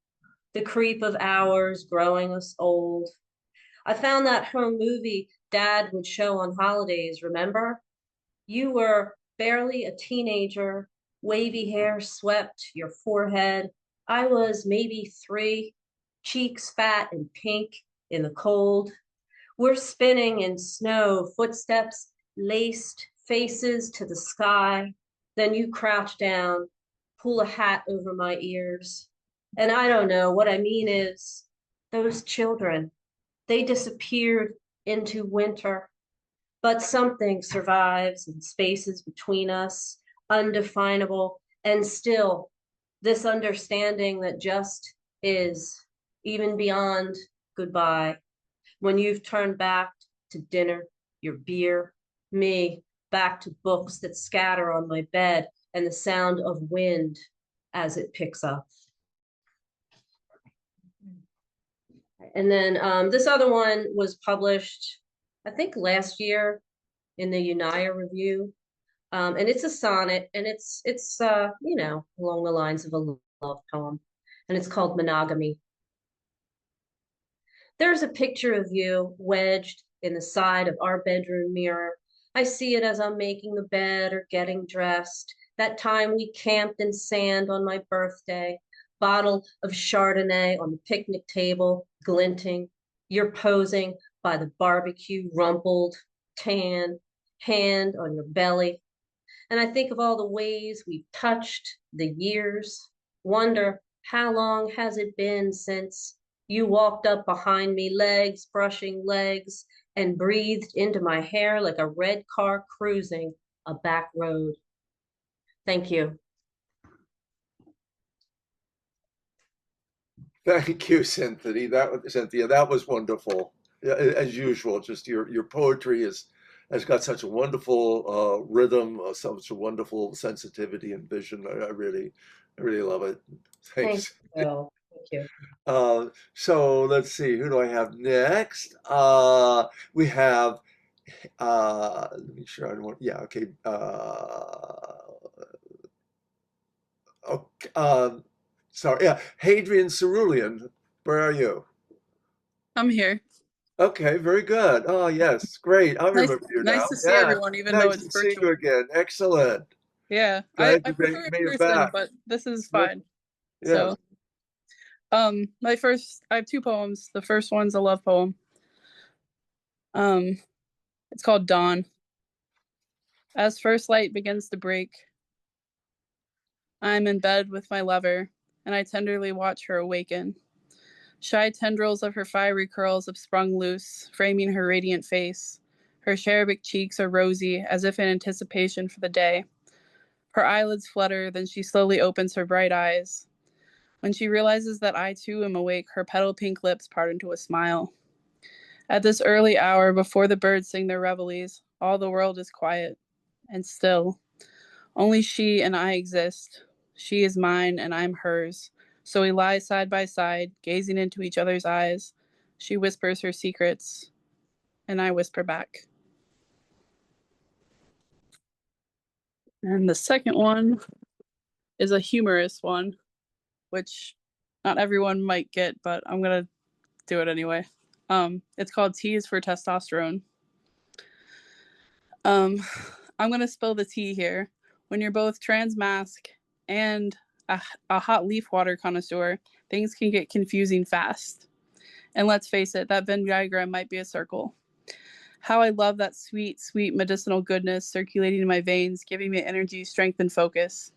The creep of hours growing us old. I found that home movie Dad would show on holidays, remember? You were barely a teenager, wavy hair swept your forehead. I was maybe 3, cheeks fat and pink in the cold. We're spinning in snow, footsteps laced, faces to the sky. Then you crouch down, pull a hat over my ears. And I don't know, what I mean is, those children, they disappeared into winter. But something survives in spaces between us, undefinable, and still this understanding that just is, even beyond goodbye. When you've turned back to dinner, your beer, me, back to books that scatter on my bed and the sound of wind as it picks up. And then this other one was published, I think last year in the Unaya Review. And it's a sonnet, and it's you know, along the lines of a love poem. And it's called Monogamy. There's a picture of you wedged in the side of our bedroom mirror. I see it as I'm making the bed or getting dressed. That time we camped in sand on my birthday, bottle of Chardonnay on the picnic table, glinting. You're posing by the barbecue, rumpled, tan, hand on your belly. And I think of all the ways we've touched, the years, wonder how long has it been since you walked up behind me, legs brushing legs, and breathed into my hair like a red car cruising a back road. Thank you. Thank you, Cynthia. That was wonderful. As usual, just your poetry has got such a wonderful rhythm, such a wonderful sensitivity and vision. I really love it. Thanks. Thank you. Thank you. So let's see, who do I have next? We have, let me sure I don't want, yeah, okay. Okay, sorry, yeah, Hadrian Cerulean, where are you? I'm here. Okay, very good. Oh, yes, great. I remember you now. Nice to see Yeah, everyone, even though nice it's to see virtual. you again. Excellent. Yeah, Glad I you prefer in made it person, back. but this is Yeah. fine. Yeah. So, I have 2 poems. The first one's a love poem. It's called Dawn. As first light begins to break, I'm in bed with my lover, and I tenderly watch her awaken. Shy tendrils of her fiery curls have sprung loose, framing her radiant face. Her cherubic cheeks are rosy, as if in anticipation for the day. Her eyelids flutter, then she slowly opens her bright eyes. When she realizes that I too am awake, her petal pink lips part into a smile. At this early hour, before the birds sing their reveilles, all the world is quiet and still. Only she and I exist. She is mine and I'm hers. So we lie side by side, gazing into each other's eyes. She whispers her secrets, and I whisper back. And the second one is a humorous one, which not everyone might get, but I'm going to do it anyway. It's called T is for Testosterone. I'm going to spill the tea here. When you're both trans mask and a hot leaf water connoisseur, things can get confusing fast. And let's face it, that Venn diagram might be a circle. How I love that sweet, sweet medicinal goodness circulating in my veins, giving me energy, strength, and focus.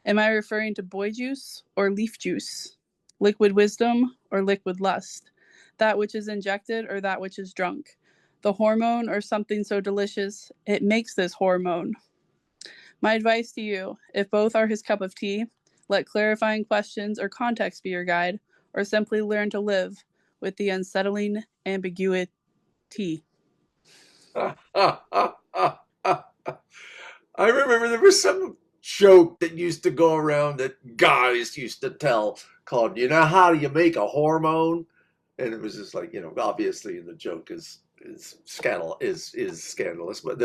Am I referring to boy juice or leaf juice? Liquid wisdom or liquid lust? That which is injected or that which is drunk? The hormone or something so delicious, it makes this hormone. My advice to you, if both are his cup of tea, let clarifying questions or context be your guide, or simply learn to live with the unsettling ambiguity T. I remember there was some joke that used to go around that guys used to tell called, you know, how do you make a hormone? And it was just like, you know, obviously the joke is scandalous, but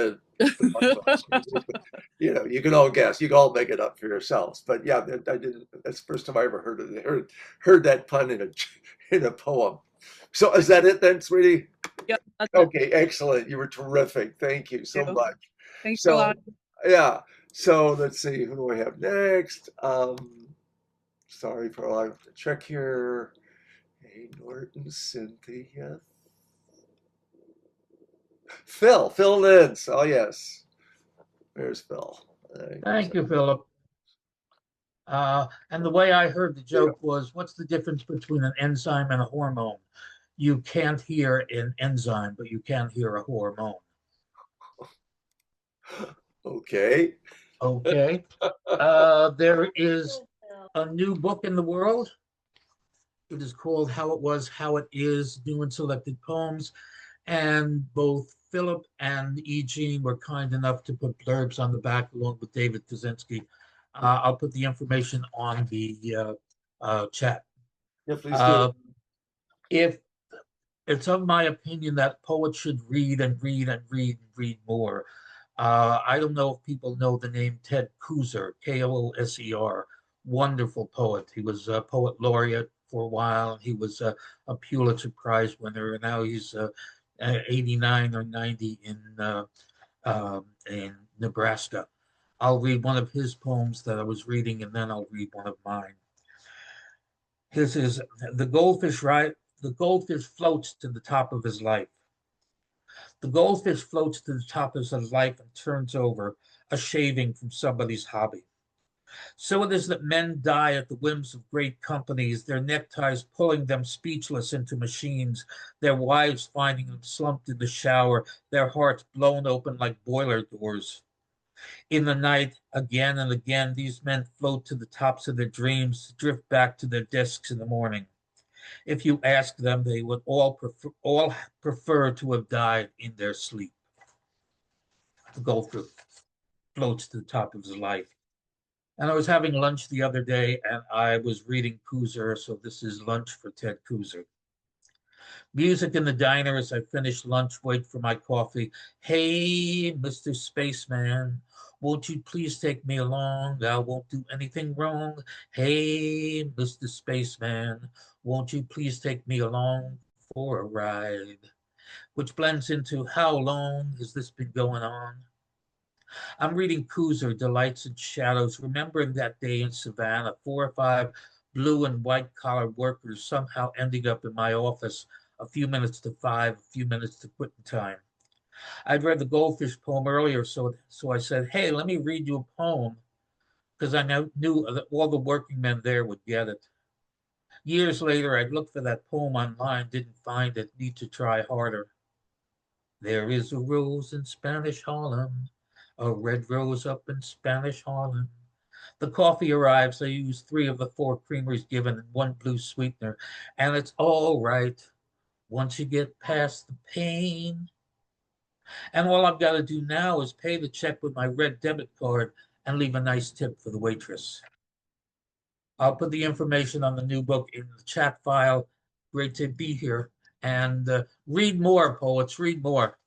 you know, you can all guess, you can all make it up for yourselves. But yeah, I didn't. That's the first time I ever heard that pun in a poem. So is that it then, sweetie? Yep. That's it. Okay, excellent. You were terrific. Thank you so Thank you. much. Thanks a So lot. yeah. So let's see, who do I have next? Sorry for I have to check here. Hey, Norton, Cynthia. Phil Lentz. Oh yes. There's Phil. Thank you, Philip. And the way I heard the joke was, what's the difference between an enzyme and a hormone? You can't hear an enzyme, but you can hear a hormone. Okay. Okay. There is a new book in the world. It is called How It Was, How It Is, New and Selected Poems. And both Philip and Eugene were kind enough to put blurbs on the back along with David Kaczynski. I'll put the information on the chat. Yeah, please do. If it's of my opinion that poets should read and read and read and read more. I don't know if people know the name Ted Kooser, Kooser, wonderful poet. He was a poet laureate for a while. He was a Pulitzer Prize winner, and now he's 89 or 90 in Nebraska. I'll read one of his poems that I was reading, and then I'll read one of mine. His is the goldfish, right? The goldfish floats to the top of his life. The goldfish floats to the top of his life and turns over, a shaving from somebody's hobby. So it is that men die at the whims of great companies, their neckties pulling them speechless into machines, their wives finding them slumped in the shower, their hearts blown open like boiler doors. In the night, again and again, these men float to the tops of their dreams, to drift back to their desks in the morning. If you ask them, they would all prefer to have died in their sleep. The goldfish floats to the top of his life. And I was having lunch the other day, and I was reading Kooser, so this is lunch for Ted Kooser. Music in the diner as I finish lunch, wait for my coffee. Hey, Mr. Spaceman, won't you please take me along? I won't do anything wrong. Hey, Mr. Spaceman, won't you please take me along for a ride? Which blends into how long has this been going on? I'm reading Kooser, Delights and Shadows, remembering that day in Savannah, 4 or 5 blue and white collar workers somehow ending up in my office a few minutes to 5, a few minutes to quitting time. I'd read the goldfish poem earlier, so I said, hey, let me read you a poem, because I knew that all the working men there would get it. Years later, I'd looked for that poem online, didn't find it, need to try harder. There is a rose in Spanish Harlem, a red rose up in Spanish Harlem. The coffee arrives. I use 3 of the 4 creamers given and 1 blue sweetener, and it's all right once you get past the pain. And all I've got to do now is pay the check with my red debit card and leave a nice tip for the waitress. I'll put the information on the new book in the chat file. Great to be here. And read more, poets, read more.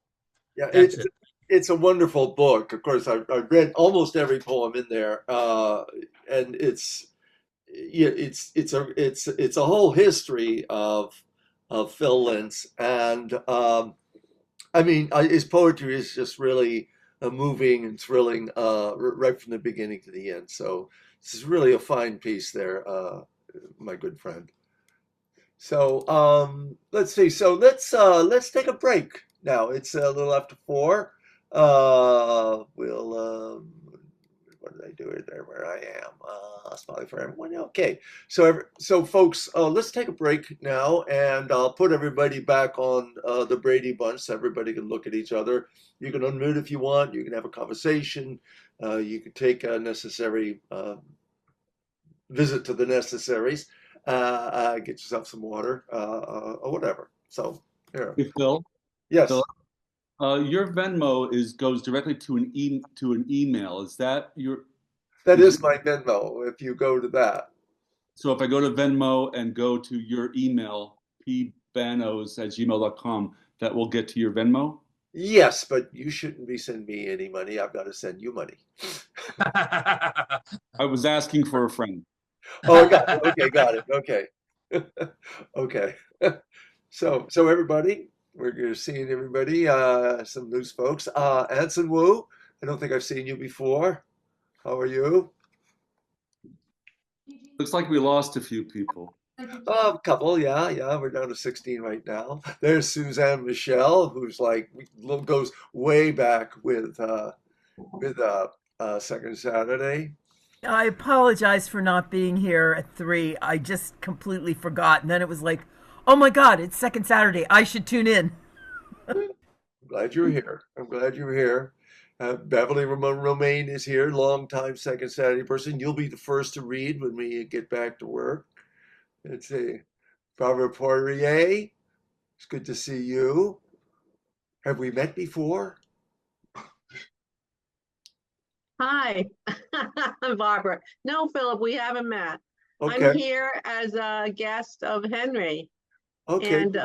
Yeah, That's it. It's a wonderful book. Of course, I've read almost every poem in there, and it's a whole history of Phil Lentz, and I mean, his poetry is just really moving and thrilling right from the beginning to the end. So this is really a fine piece there, my good friend. So let's see. So let's take a break now. It's a little after 4. What did I do it there? Where I am? Smiley for everyone. Okay. So folks, let's take a break now, and I'll put everybody back on the Brady Bunch so everybody can look at each other. You can unmute if you want. You can have a conversation. You can take a necessary visit to the necessaries. Get yourself some water or whatever. So here. Hey, Phil. Yes, So, your Venmo goes directly to an email. Is that your? that is my Venmo. If you go to that. So if I go to Venmo and go to your email, pbanos@gmail.com, that will get to your Venmo? Yes, but you shouldn't be sending me any money. I've got to send you money. I was asking for a friend. Oh, got it. Okay, got it. Okay. Okay. So everybody, we're seeing everybody, some news folks. Anson Wu, I don't think I've seen you before. How are you? Looks like we lost a few people. A couple, yeah. We're down to 16 right now. There's Suzanne Michelle, who's like goes way back with Second Saturday. I apologize for not being here at 3. I just completely forgot. And then it was like, oh my God, it's Second Saturday. I should tune in. I'm glad you're here. I'm glad you're here. Beverly Romaine is here, longtime Second Saturday person. You'll be the first to read when we get back to work. Let's see. Barbara Poirier, it's good to see you. Have we met before? Hi, I'm Barbara. No, Philip, we haven't met. Okay. I'm here as a guest of Henry. Okay. And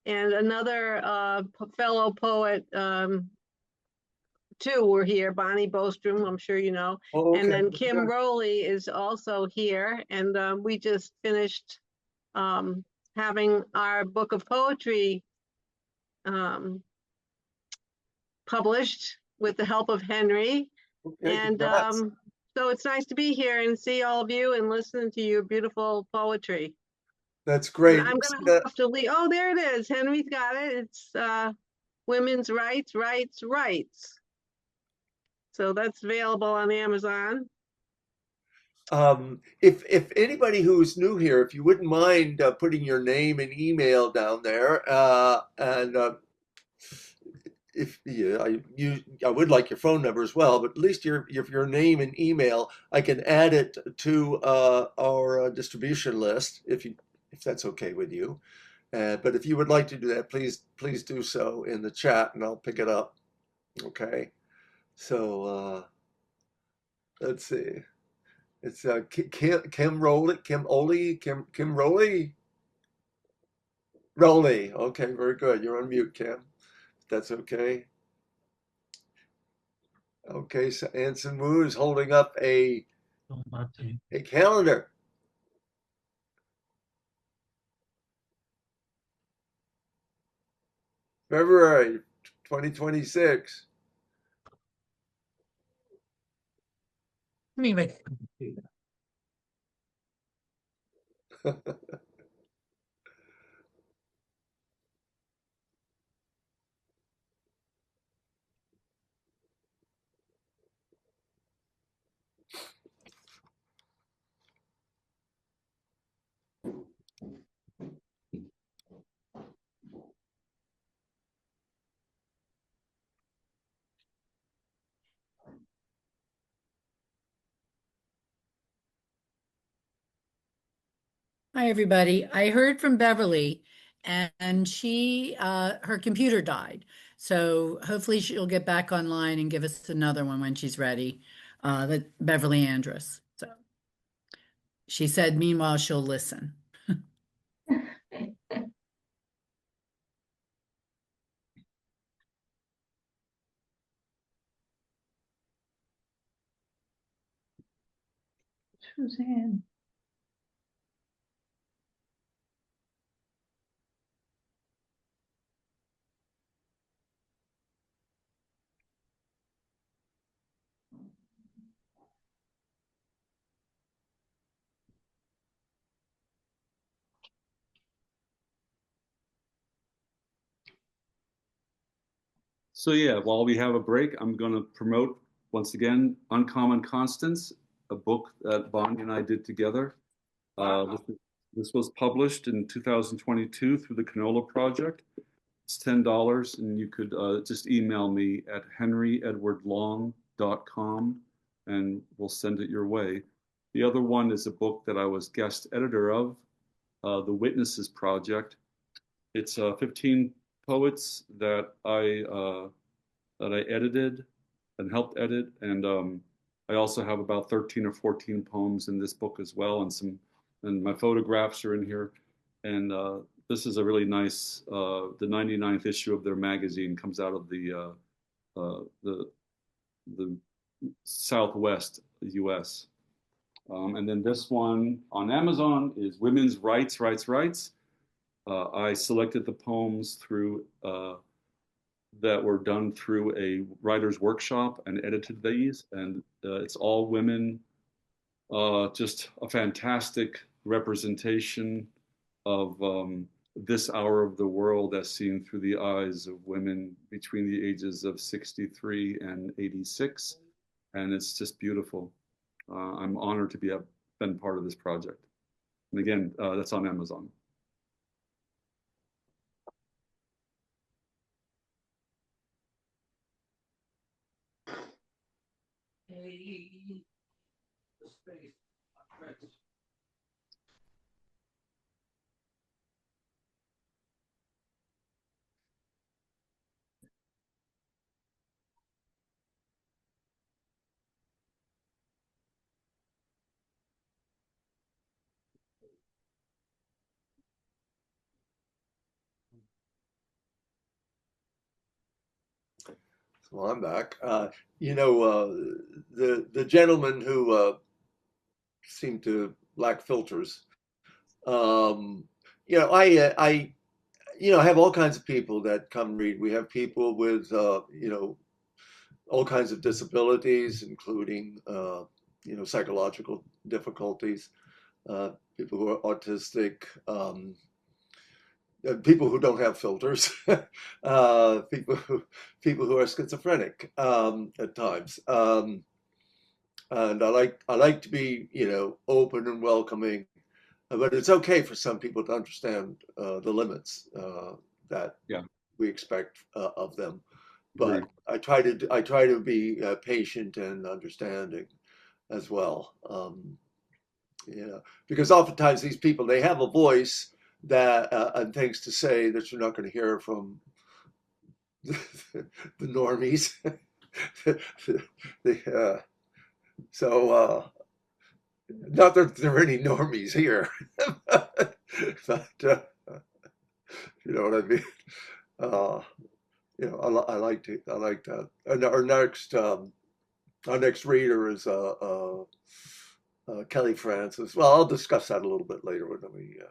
another fellow poet too were here, Bonnie Bostrom, I'm sure you know. Oh, And then okay. Kim Rowley is also here. And we just finished having our book of poetry published with the help of Henry. Okay, And congrats. so it's nice to be here and see all of you and listen to your beautiful poetry. That's And great. I'm gonna have to leave. Oh, there it is. Henry's got it. It's women's rights, rights, rights. So that's available on Amazon. If anybody who's new here, if you wouldn't mind putting your name and email down there, and if I would like your phone number as well, but at least your name and email, I can add it to our distribution list if that's okay with you. But if you would like to do that, please do so in the chat, and I'll pick it up. Okay. So let's see. It's Kim Rowley, Kim Rowley. Rowley. Okay, very good. You're on mute, Kim. That's okay. Okay, so Anson Wu is holding up a calendar. February 2026. Let me make Hi, everybody. I heard from Beverly and she her computer died. So hopefully she'll get back online and give us another one when she's ready. That Beverly Andrus. So she said meanwhile she'll listen. Suzanne. So yeah, while we have a break, I'm going to promote once again Uncommon Constants, a book that Bonnie and I did together. This was published in 2022 through the Canelo Project. It's $10, and you could just email me at henryedwardlong.com, and we'll send it your way. The other one is a book that I was guest editor of, The Witnesses Project. It's 15 poets that I edited and helped edit, and I also have about 13 or 14 poems in this book as well, and my photographs are in here. And this is a really nice, the 99th issue of their magazine comes out of the Southwest US. And then this one on Amazon is Women's Rights, Rights, Rights. I selected the poems through that were done through a writer's workshop and edited these, and it's all women. Just a fantastic representation of this hour of the world as seen through the eyes of women between the ages of 63 and 86. And it's just beautiful. I'm honored to have been part of this project. And again, that's on Amazon. Well, I'm back. The gentleman who seemed to lack filters. I have all kinds of people that come read. We have people with all kinds of disabilities, including psychological difficulties, people who are autistic. People who don't have filters, people who are schizophrenic at times, and I like to be open and welcoming, but it's okay for some people to understand the limits that we expect of them. But I try to be patient and understanding as well, because oftentimes these people, they have a voice that and things to say that you're not going to hear from the normies. So not that there are any normies here, but you know what I mean. I like that. And our next reader is Kelly Francis. Well, I'll discuss that a little bit later when we get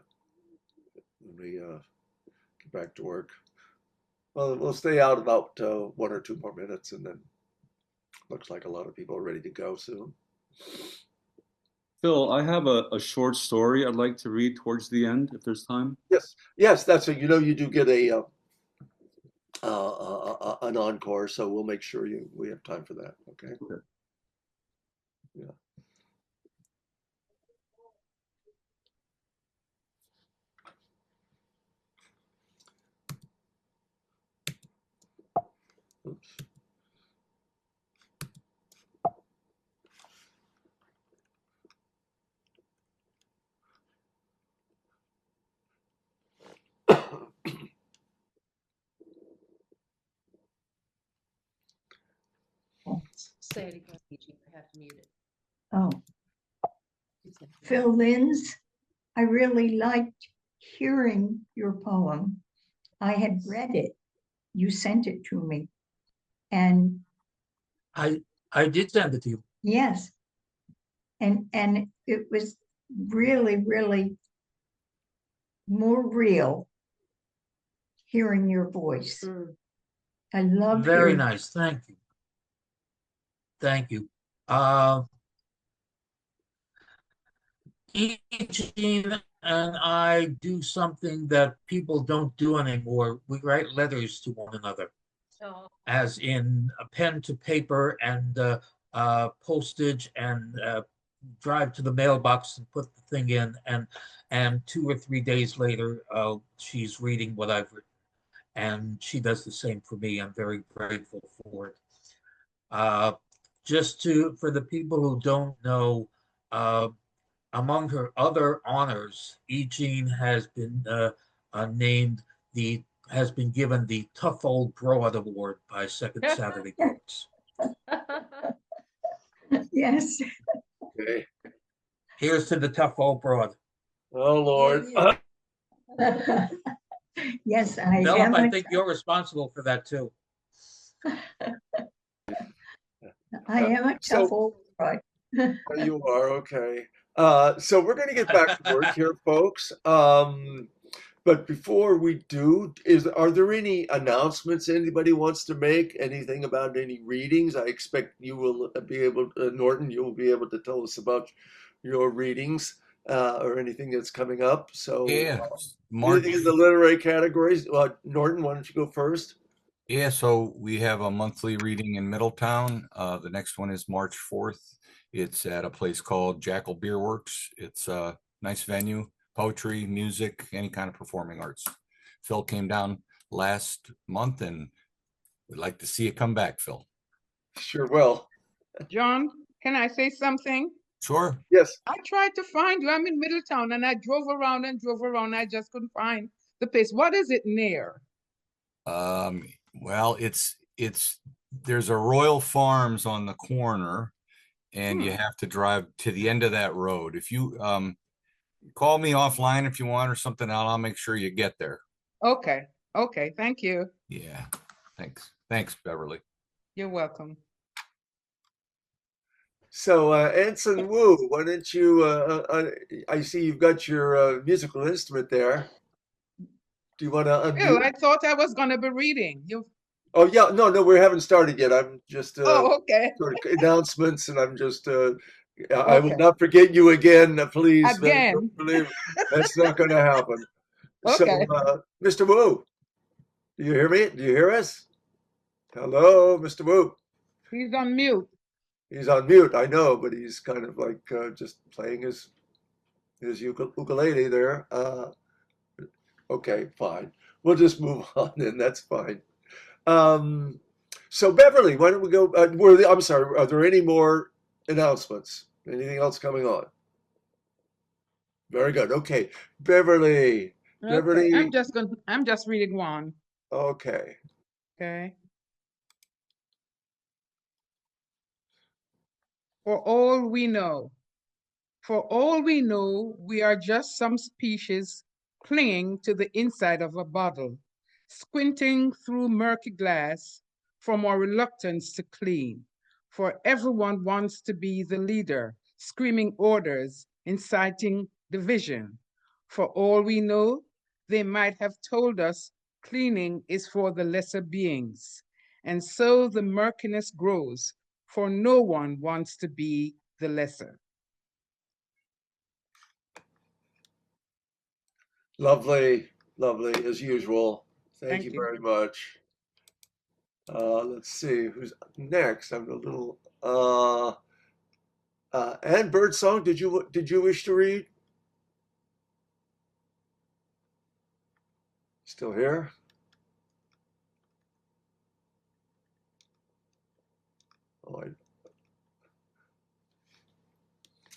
back to work. Well, we'll stay out about 1 or 2 more minutes, and then looks like a lot of people are ready to go soon. Phil, I have a short story I'd like to read towards the end, if there's time. Yes, that's it. You do get an encore, so we'll make sure we have time for that. Okay. Yeah. Oops. Say it again, Eugene. I have to mute it. Oh. Phil Linz, I really liked hearing your poem. I had read it. You sent it to me. And I did send it to you. yes. And it was really, really more real hearing your voice. I love Very hearing. nice. Thank you. Thank you. Eugene and I do something that people don't do anymore. We write letters to one another, as in a pen to paper and postage, and drive to the mailbox and put the thing in, and 2 or 3 days later, she's reading what I've written, and she does the same for me. I'm very grateful for it. For the people who don't know, among her other honors, E. Jean has been named the has been given the Tough Old Broad Award by Second Saturday Books. Yes. Okay. Here's to the Tough Old Broad. Oh, Lord. Yes, I Philip, am. I think you're responsible for that too. I am a So- tough old broad. You are, okay. So we're going to get back to work here, folks. But before we do, are there any announcements anybody wants to make? Anything about any readings? I expect you will be able, Norton, you will be able to tell us about your readings or anything that's coming up. So Yeah, March. anything in the literary categories? Norton, why don't you go first? Yeah, so we have a monthly reading in Middletown. The next one is March 4th. It's at a place called Jackal Beer Works. It's a nice venue, poetry, music, any kind of performing arts. Phil came down last month and we'd like to see you come back, Phil. Sure will. John, can I say something? Sure. Yes. I tried to find you. I'm in Middletown and I drove around and drove around. I just couldn't find the place. What is it near? Well, there's a Royal Farms on the corner and you have to drive to the end of that road. If you call me offline if you want or something, I'll make sure you get there. Okay. Okay. Thank you. Yeah. Thanks, Beverly. You're welcome. So, Anson Wu, why don't you? I see you've got your musical instrument there. Do you want to Ew, unmute? I thought I was gonna be reading. You. Oh yeah, no, we haven't started yet. I'm just Oh, okay. sort of announcements, and I'm just. I will Okay. not forget you again, please. Again. Don't believe that's not going to happen. Okay. So, Mr. Wu, do you hear me? Do you hear us? Hello, Mr. Wu. He's on mute. He's on mute, I know, but he's kind of like just playing his ukulele there. Okay, fine. We'll just move on, and that's fine. So Beverly, why don't we go? I'm sorry. Are there any more announcements? Anything else coming on? Very good. Okay, Beverly. Okay. Beverly. I'm just reading one. Okay. Okay. For all we know, we are just some species clinging to the inside of a bottle, squinting through murky glass from our reluctance to clean. For everyone wants to be the leader, screaming orders, inciting division. For all we know, they might have told us cleaning is for the lesser beings. And so the murkiness grows, for no one wants to be the lesser. Lovely, lovely as usual. Thank you Thank you. very much. Let's see who's next. I'm a little. Anne Birdsong, did you wish to read? Still here? Oh,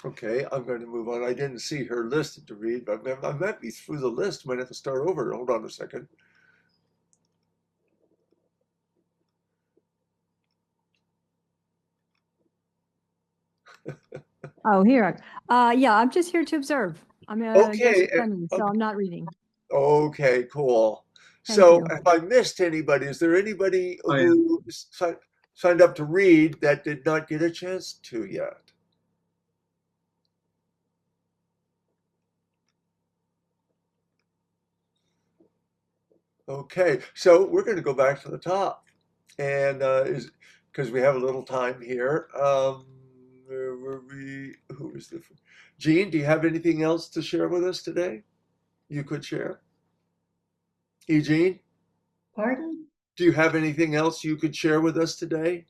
okay, I'm going to move on. I didn't see her listed to read, but I might be through the list. Might have to start over. Hold on a second. Oh, here. Yeah, I'm just here to observe. I'm a guest Okay. attendant, so I'm not reading. Okay, cool. Thank So you. if I missed anybody, is there anybody I who signed up to read that did not get a chance to yet? Okay, so we're going to go back to the top, and because we have a little time here. Where were we? Who was the? Jean, do you have anything else to share with us today? You could share. Eugene, Pardon? do you have anything else you could share with us today?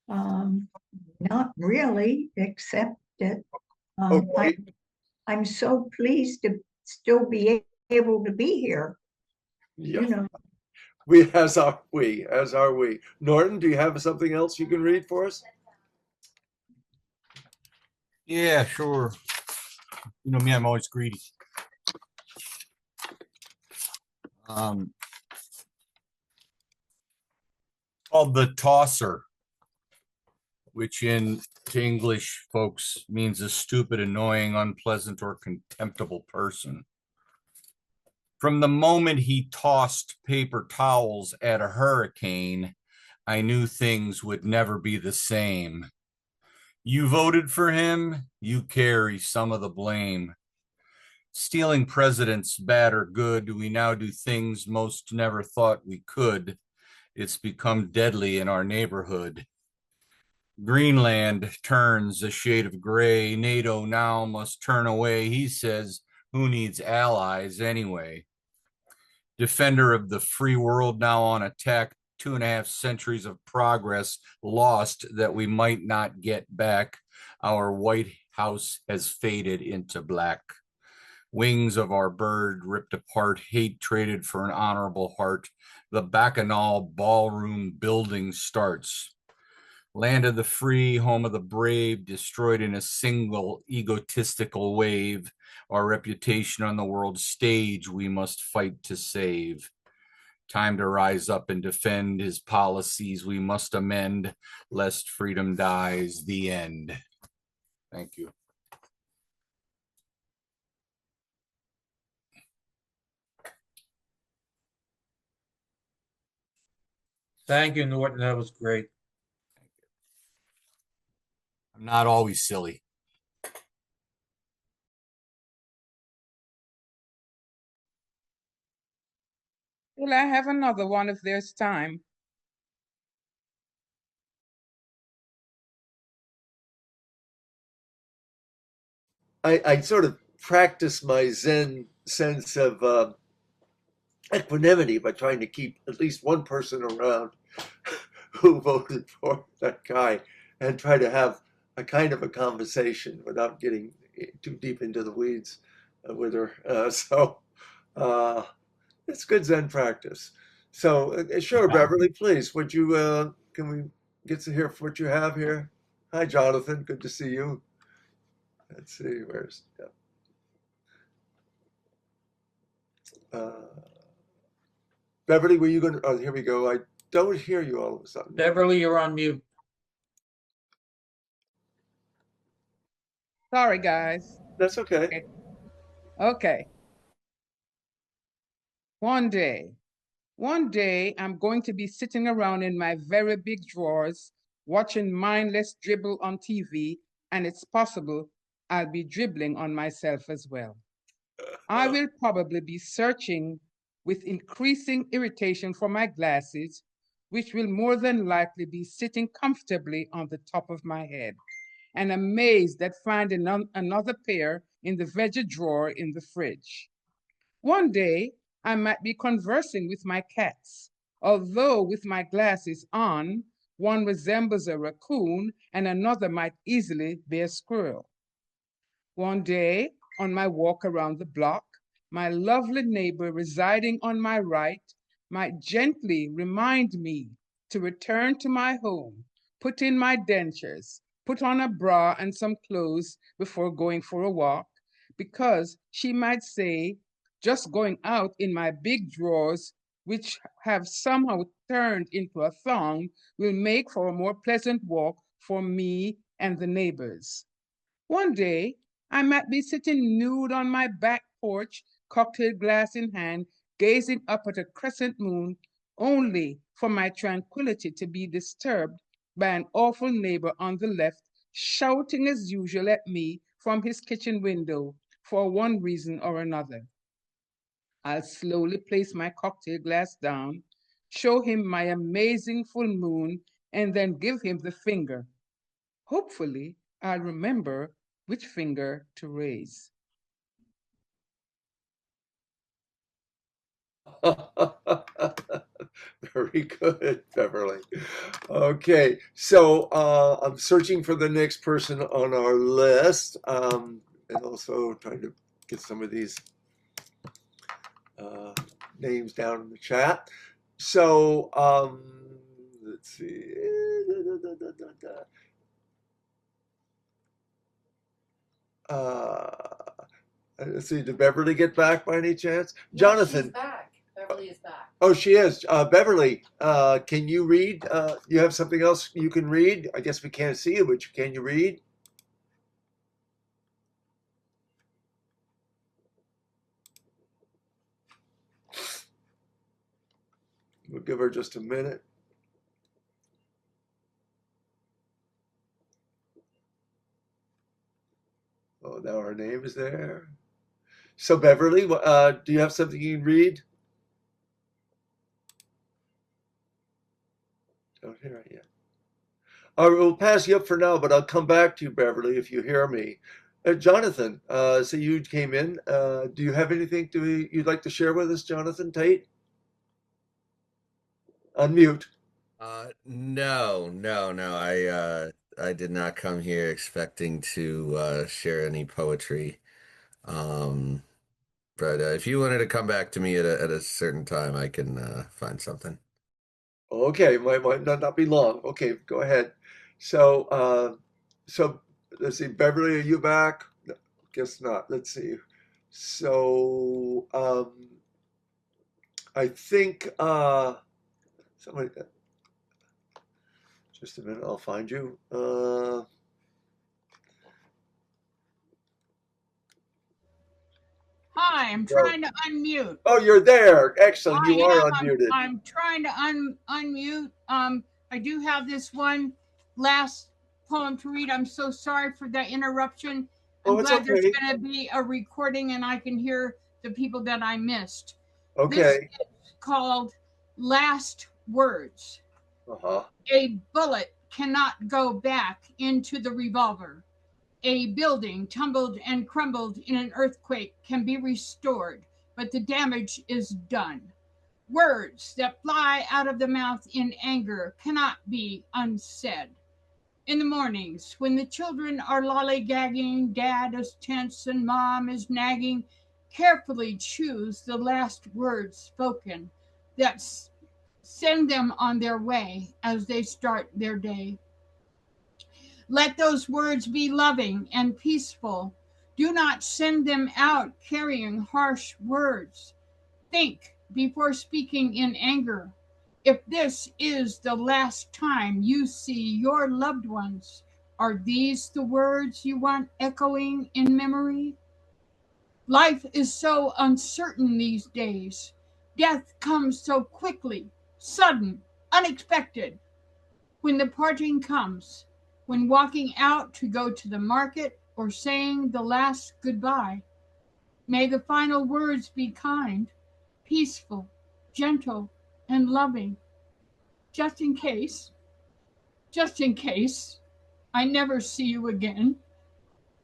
Not really, except that Okay. I'm so pleased to still be able to be here. Yeah. You know, As are we. Norton, do you have something else you can read for us? Yeah, sure. You know me, I'm always greedy. Called The Tosser, which in to English folks means a stupid, annoying, unpleasant, or contemptible person. From the moment he tossed paper towels at a hurricane, I knew things would never be the same. You voted for him, you carry some of the blame. Stealing presidents, bad or good, we now do things most never thought we could. It's become deadly in our neighborhood. Greenland turns a shade of gray. NATO now must turn away. He says, who needs allies anyway? Defender of the free world now on attack. 2.5 centuries of progress lost that we might not get back. Our White House has faded into black. Wings of our bird ripped apart, hate traded for an honorable heart. The Bacchanal ballroom building starts. Land of the free, home of the brave, destroyed in a single egotistical wave. Our reputation on the world stage we must fight to save. Time to rise up and defend his policies we must amend, lest freedom dies. The end. Thank you. Thank you, Norton. That was great. I'm not always silly. Will I have another one if there's time? I sort of practice my Zen sense of equanimity by trying to keep at least one person around who voted for that guy and try to have a kind of a conversation without getting too deep into the weeds with her. It's good Zen practice. So sure, Beverly, please, would you, can we get to hear what you have here? Hi, Jonathan, good to see you. Let's see, where's, Beverly, were you going to, oh, here we go. I don't hear you all of a sudden. Beverly, you're on mute. Sorry, guys. That's okay. Okay. One day I'm going to be sitting around in my very big drawers, watching mindless dribble on TV, and it's possible I'll be dribbling on myself as well. I will probably be searching with increasing irritation for my glasses, which will more than likely be sitting comfortably on the top of my head, and amazed at finding another pair in the veggie drawer in the fridge. One day, I might be conversing with my cats, although with my glasses on, one resembles a raccoon and another might easily be a squirrel. One day, on my walk around the block, my lovely neighbor residing on my right might gently remind me to return to my home, put in my dentures, put on a bra and some clothes before going for a walk, because she might say, just going out in my big drawers, which have somehow turned into a thong, will make for a more pleasant walk for me and the neighbors. One day, I might be sitting nude on my back porch, cocktail glass in hand, gazing up at a crescent moon, only for my tranquility to be disturbed by an awful neighbor on the left, shouting as usual at me from his kitchen window for one reason or another. I'll slowly place my cocktail glass down, show him my amazing full moon, and then give him the finger. Hopefully, I'll remember which finger to raise. Very good, Beverly. Okay, so I'm searching for the next person on our list, and also trying to get some of these names down in the chat. So let's see. Let's see. Did Beverly get back by any chance? Yeah, Jonathan. she's back. Beverly is back. Oh, she is. Beverly, can you read? You have something else you can read? I guess we can't see you, but can you read? We'll give her just a minute. Oh, now her name is there. So Beverly, do you have something you can read? Don't hear it yet. I will pass you up for now, but I'll come back to you, Beverly, if you hear me. Jonathan, so you came in. Do you have anything you'd like to share with us, Jonathan Tate? Unmute. No. I did not come here expecting to share any poetry. But if you wanted to come back to me at a certain time, I can find something. Okay, might not be long. Okay, go ahead. So let's see. Beverly, are you back? No, guess not. Let's see. So I think somebody. Just a minute, I'll find you. Hi, I'm trying to unmute. Oh, you're there. Excellent. You are unmuted. I'm trying to unmute. I do have this one last poem to read. I'm so sorry for the interruption. I'm glad there's going to be a recording and I can hear the people that I missed. Okay. This is called Last Words. A bullet cannot go back into the revolver. A building tumbled and crumbled in an earthquake can be restored, but the damage is done. Words that fly out of the mouth in anger cannot be unsaid. In the mornings, when the children are lollygagging, dad is tense and mom is nagging, carefully choose the last words spoken that send them on their way as they start their day. Let those words be loving and peaceful. Do not send them out carrying harsh words. Think before speaking in anger. If this is the last time you see your loved ones, are these the words you want echoing in memory? Life is so uncertain these days. Death comes so quickly, sudden, unexpected. When the parting comes, when walking out to go to the market or saying the last goodbye, may the final words be kind, peaceful, gentle, and loving. Just in case I never see you again.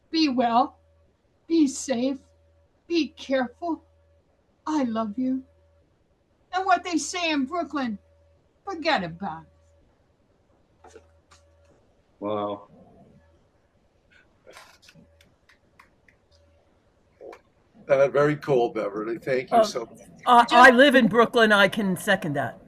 Be well, be safe, be careful. I love you. And what they say in Brooklyn, forget about it. Wow. Very cool, Beverly. Thank you so much. I live in Brooklyn. I can second that.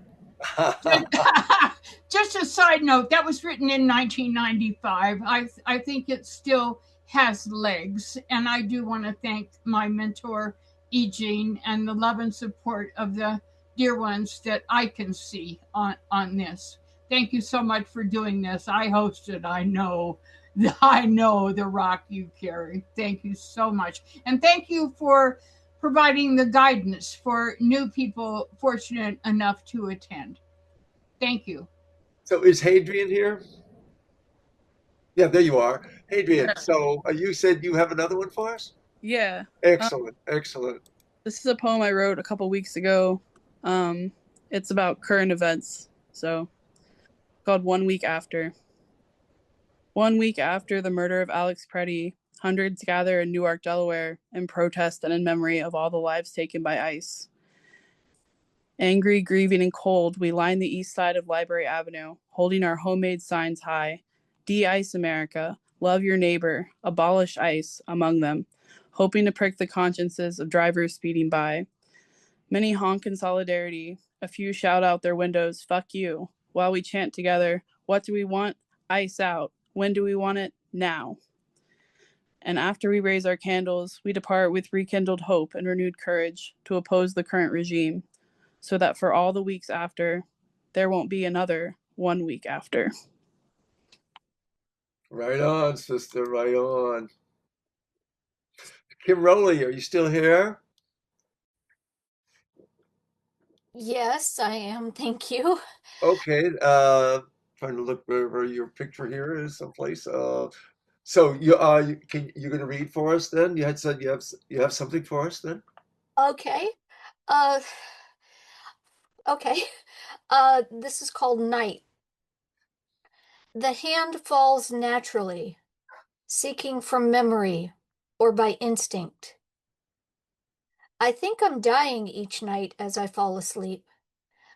Just a side note, that was written in 1995. I think it still has legs. And I do want to thank my mentor, Eugene, and the love and support of the dear ones that I can see on this. Thank you so much for doing this. I hosted, I know the rock you carry. Thank you so much. And thank you for providing the guidance for new people fortunate enough to attend. Thank you. So is Hadrian here? Yeah, there you are. Hadrian, so you said you have another one for us? Yeah. Excellent, excellent. This is a poem I wrote a couple weeks ago. It's about current events. So, called 1 week after. 1 week after the murder of Alex Preddy, hundreds gather in Newark, Delaware, in protest and in memory of all the lives taken by ICE. Angry, grieving, and cold, we line the east side of Library Avenue, holding our homemade signs high. De-ice America, love your neighbor, abolish ICE, among them, hoping to prick the consciences of drivers speeding by. Many honk in solidarity, a few shout out their windows, fuck you, while we chant together, what do we want? ICE out. When do we want it? Now. And after we raise our candles, we depart with rekindled hope and renewed courage to oppose the current regime. so that for all the weeks after, there won't be another 1 week after. Right on, sister, right on. Kim Rowley, are you still here? Yes, I am. Thank you. Okay, trying to look where your picture here is someplace. So you're going to read for us then? You had said you have something for us then? Okay. Uh, okay. This is called Night. The hand falls naturally, seeking from memory or by instinct. I think I'm dying each night as I fall asleep.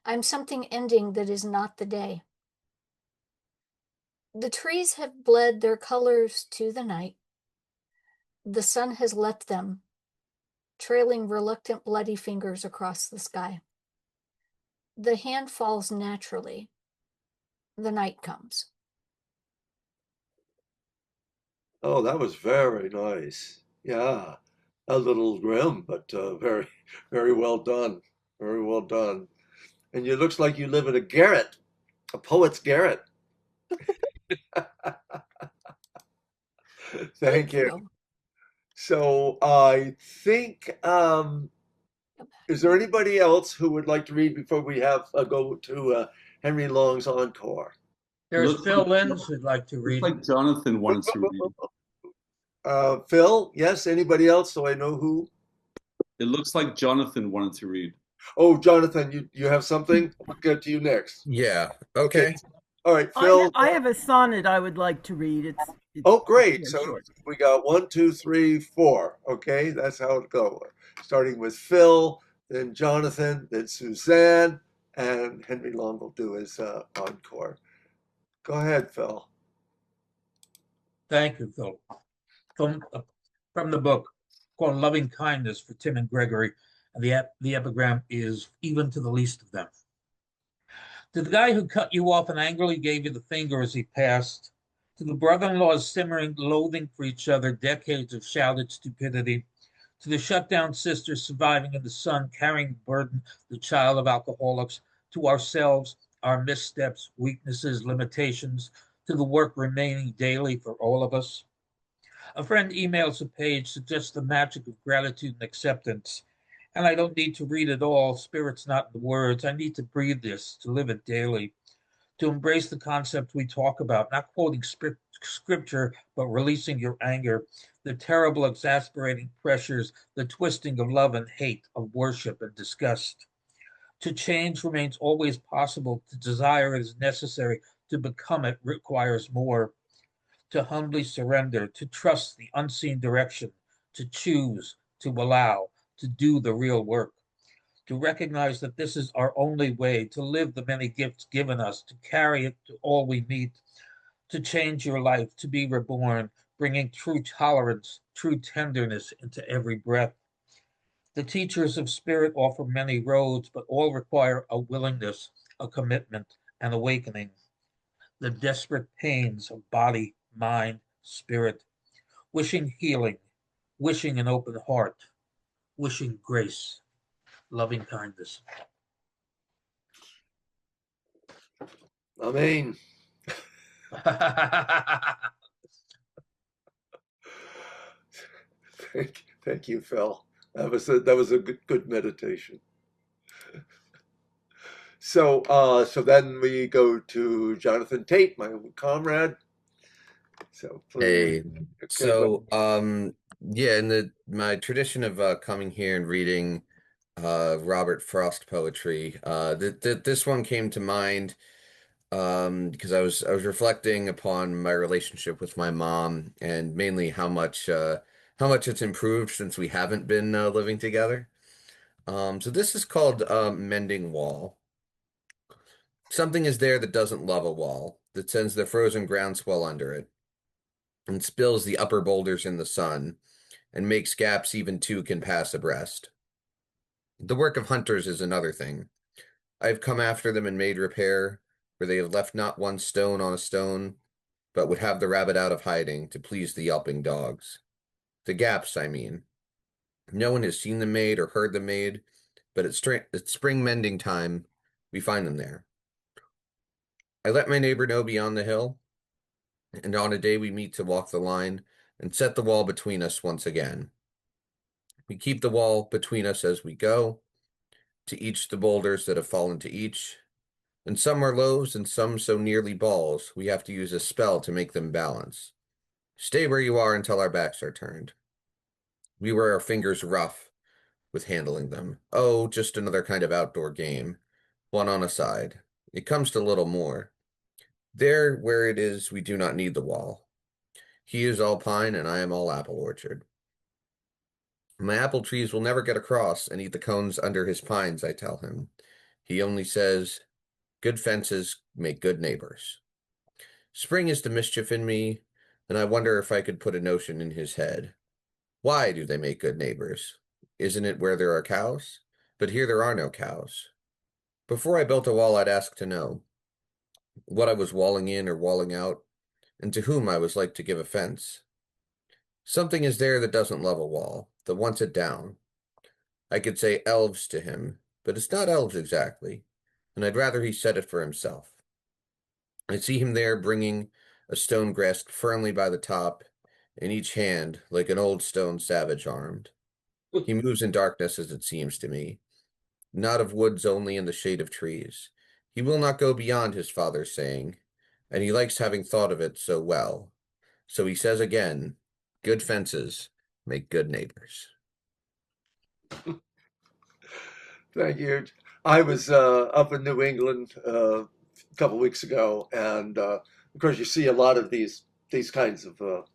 I'm something ending that is not the day. The trees have bled their colors to the night. The sun has left them, trailing reluctant bloody fingers across the sky. The hand falls naturally. The night comes. Oh, that was very nice. Yeah, a little grim, but very, very well done. Very well done. And it looks like you live in a garret, a poet's garret. Thank you. So I think, is there anybody else who would like to read before we have go to Henry Long's encore? There's Phil Lenz who'd like to read. Looks like Jonathan wanted to read. Phil, yes, anybody else so I know who? It looks like Jonathan wanted to read. Oh, Jonathan, you have something? We'll get to you next. Yeah, okay. All right, Phil. I have a sonnet I would like to read. It's Oh, great. very So short. we got 1, 2, 3, 4. Okay, that's how it goes. Starting with Phil, then Jonathan, then Suzanne, and Henry Long will do his encore. Go ahead, Phil. Thank you, Phil. From the book called Loving Kindness for Tim and Gregory, and the epigram is even to the least of them. To the guy who cut you off and angrily gave you the finger as he passed, to the brother-in-law's simmering loathing for each other, decades of shouted stupidity, to the shut-down sister surviving in the sun, carrying the burden, the child of alcoholics, to ourselves, our missteps, weaknesses, limitations, to the work remaining daily for all of us. A friend emails a page, suggests the magic of gratitude and acceptance. And I don't need to read it all. Spirit's not in the words. I need to breathe this, to live it daily, to embrace the concept we talk about, not quoting scripture, but releasing your anger, the terrible, exasperating pressures, the twisting of love and hate, of worship and disgust. To change remains always possible. To desire is necessary. To become it requires more. To humbly surrender, to trust the unseen direction, to choose, to allow, to do the real work, to recognize that this is our only way, to live the many gifts given us, to carry it to all we meet, to change your life, to be reborn, bringing true tolerance, true tenderness into every breath. The teachers of spirit offer many roads, but all require a willingness, a commitment, an awakening. The desperate pains of body, mind, spirit, wishing healing, wishing an open heart, wishing grace, loving kindness. Amen. Thank you, Phil. That was a good meditation. So then we go to Jonathan Tate, my comrade. So please. Hey, so yeah, in my tradition of coming here and reading Robert Frost poetry, this one came to mind because I was reflecting upon my relationship with my mom and mainly how much it's improved since we haven't been living together. So this is called Mending Wall. Something is there that doesn't love a wall, that sends the frozen groundswell under it, and spills the upper boulders in the sun, and makes gaps even two can pass abreast. The work of hunters is another thing. I have come after them and made repair, where they have left not one stone on a stone, but would have the rabbit out of hiding to please the yelping dogs. The gaps, I mean. No one has seen them made or heard them made, but at spring mending time, we find them there. I let my neighbor know beyond the hill, and on a day we meet to walk the line and set the wall between us once again. We keep the wall between us as we go, to each the boulders that have fallen to each, and some are loaves and some so nearly balls we have to use a spell to make them balance. Stay where you are until our backs are turned. We wear our fingers rough with handling them. Oh, just another kind of outdoor game, one on a side. It comes to little more. There where it is, we do not need the wall. He is all pine and I am all apple orchard. My apple trees will never get across and eat the cones under his pines, I tell him. He only says, good fences make good neighbors. Spring is the mischief in me, and I wonder if I could put a notion in his head. Why do they make good neighbors? Isn't it where there are cows? But here there are no cows. Before I built a wall, I'd ask to know what I was walling in or walling out, and to whom I was like to give offense. Something is there that doesn't love a wall, that wants it down. I could say elves to him, but it's not elves exactly, and I'd rather he said it for himself. I see him there bringing a stone grasped firmly by the top, in each hand like an old stone savage armed. He moves in darkness, as it seems to me, not of woods only in the shade of trees. He will not go beyond his father's saying, and he likes having thought of it so well. So he says again, good fences make good neighbors. Thank you. I was up in New England a couple weeks ago, and of course you see a lot of these kinds of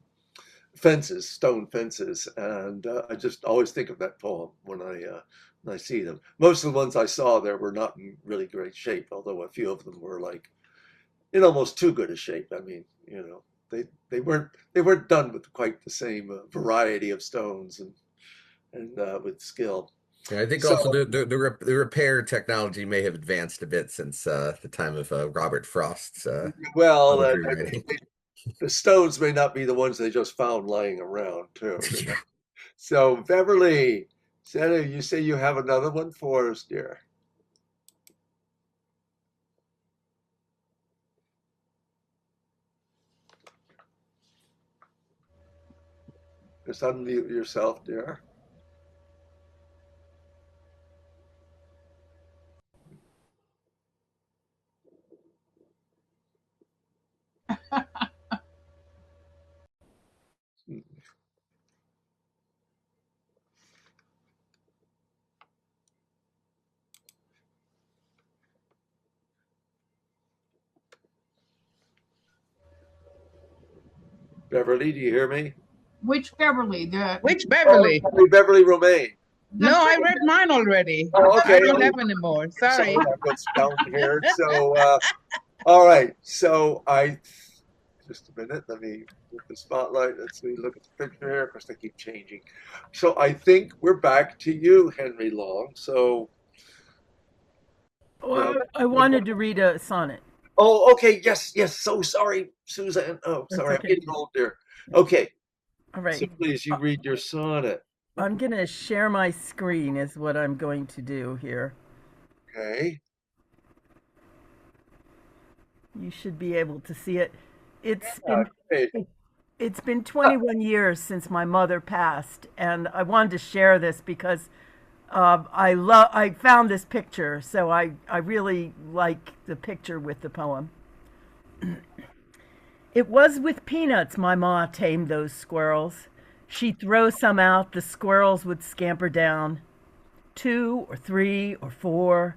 fences, stone fences, and I just always think of that poem when I see them. Most of the ones I saw there were not in really great shape, although a few of them were like in almost too good a shape. I mean, you know, they weren't done with quite the same variety of stones and with skill. Yeah, I think So, also the repair technology may have advanced a bit since the time of Robert Frost's well, poetry writing. the stones may not be the ones they just found lying around, too. Yeah. So, Beverly, you say you have another one for us, dear. Just unmute yourself, dear. Beverly, do you hear me? Which Beverly? Which Oh, Beverly? Beverly Romaine. No, I read mine already. Oh, I okay. don't have any more. Sorry. What's down here? So, all right. So just a minute. Let me move the spotlight. Let's see. Look at the picture here. Of course, they keep changing. So I think we're back to you, Henry Long. So. Well, I wanted to read a sonnet. Oh, okay. Yes, yes. So sorry, Suzanne. Oh, That's sorry. I'm okay. getting old there. Okay. All right. So please, you read your sonnet. I'm going to share my screen is what I'm going to do here. Okay. You should be able to see it. Great. It's been 21 years since my mother passed, and I wanted to share this because I found this picture, so I really like the picture with the poem. It was with peanuts my ma tamed those squirrels. She'd throw some out, the squirrels would scamper down. 2 or 3 or 4.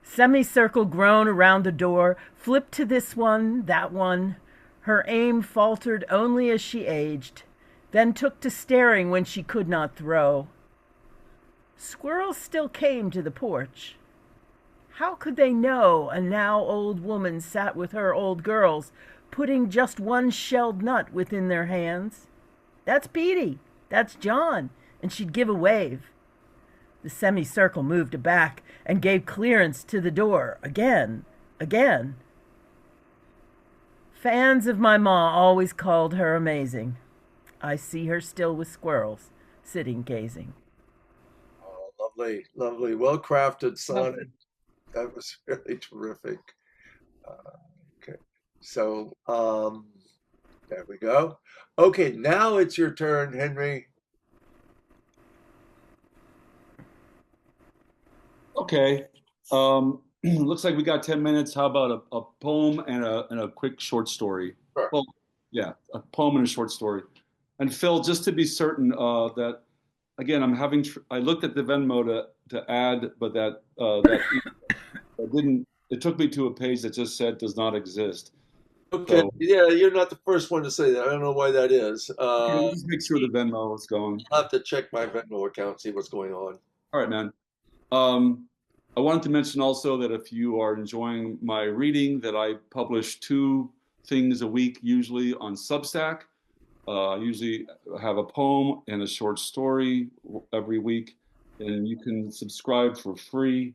Semicircle grown around the door, flipped to this one, that one. Her aim faltered only as she aged, then took to staring when she could not throw. Squirrels still came to the porch. How could they know a now old woman sat with her old girls, putting just one shelled nut within their hands? That's Petey, that's John, and she'd give a wave. The semicircle moved aback and gave clearance to the door again. Fans of my ma always called her amazing. I see her still with squirrels, sitting gazing. Oh, Lovely, lovely, well-crafted sonnet. Lovely. That was really terrific. Okay, so there we go. Okay, now it's your turn, Henry. Okay. Looks like we got 10 minutes. How about a poem and a quick short story? Sure. Well, yeah, a poem and a short story. And Phil, just to be certain that again, I looked at the Venmo to add, but that it didn't. It took me to a page that just said does not exist. Okay, So yeah, you're not the first one to say that. I don't know why that is. okay, let's make sure the Venmo is going. I'll have to check my Venmo account, see what's going on. All right, man. I wanted to mention also that if you are enjoying my reading, that I publish 2 things a week, usually on Substack. I usually have a poem and a short story every week, and you can subscribe for free.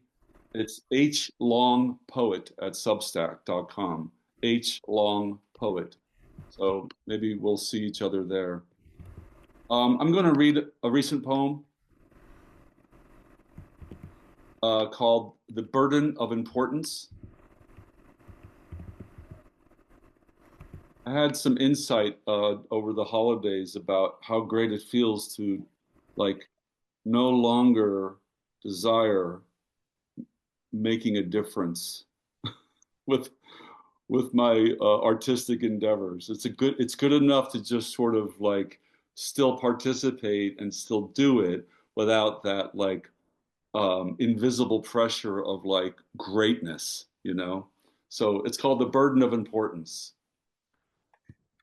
It's H Long Poet at Substack.com. H Long Poet. So maybe we'll see each other there. I'm going to read a recent poem called The Burden of Importance. I had some insight over the holidays about how great it feels to like no longer desire making a difference with my artistic endeavors. It's good enough to just sort of like still participate and still do it without that like invisible pressure of like greatness, you know? So it's called The Burden of Importance.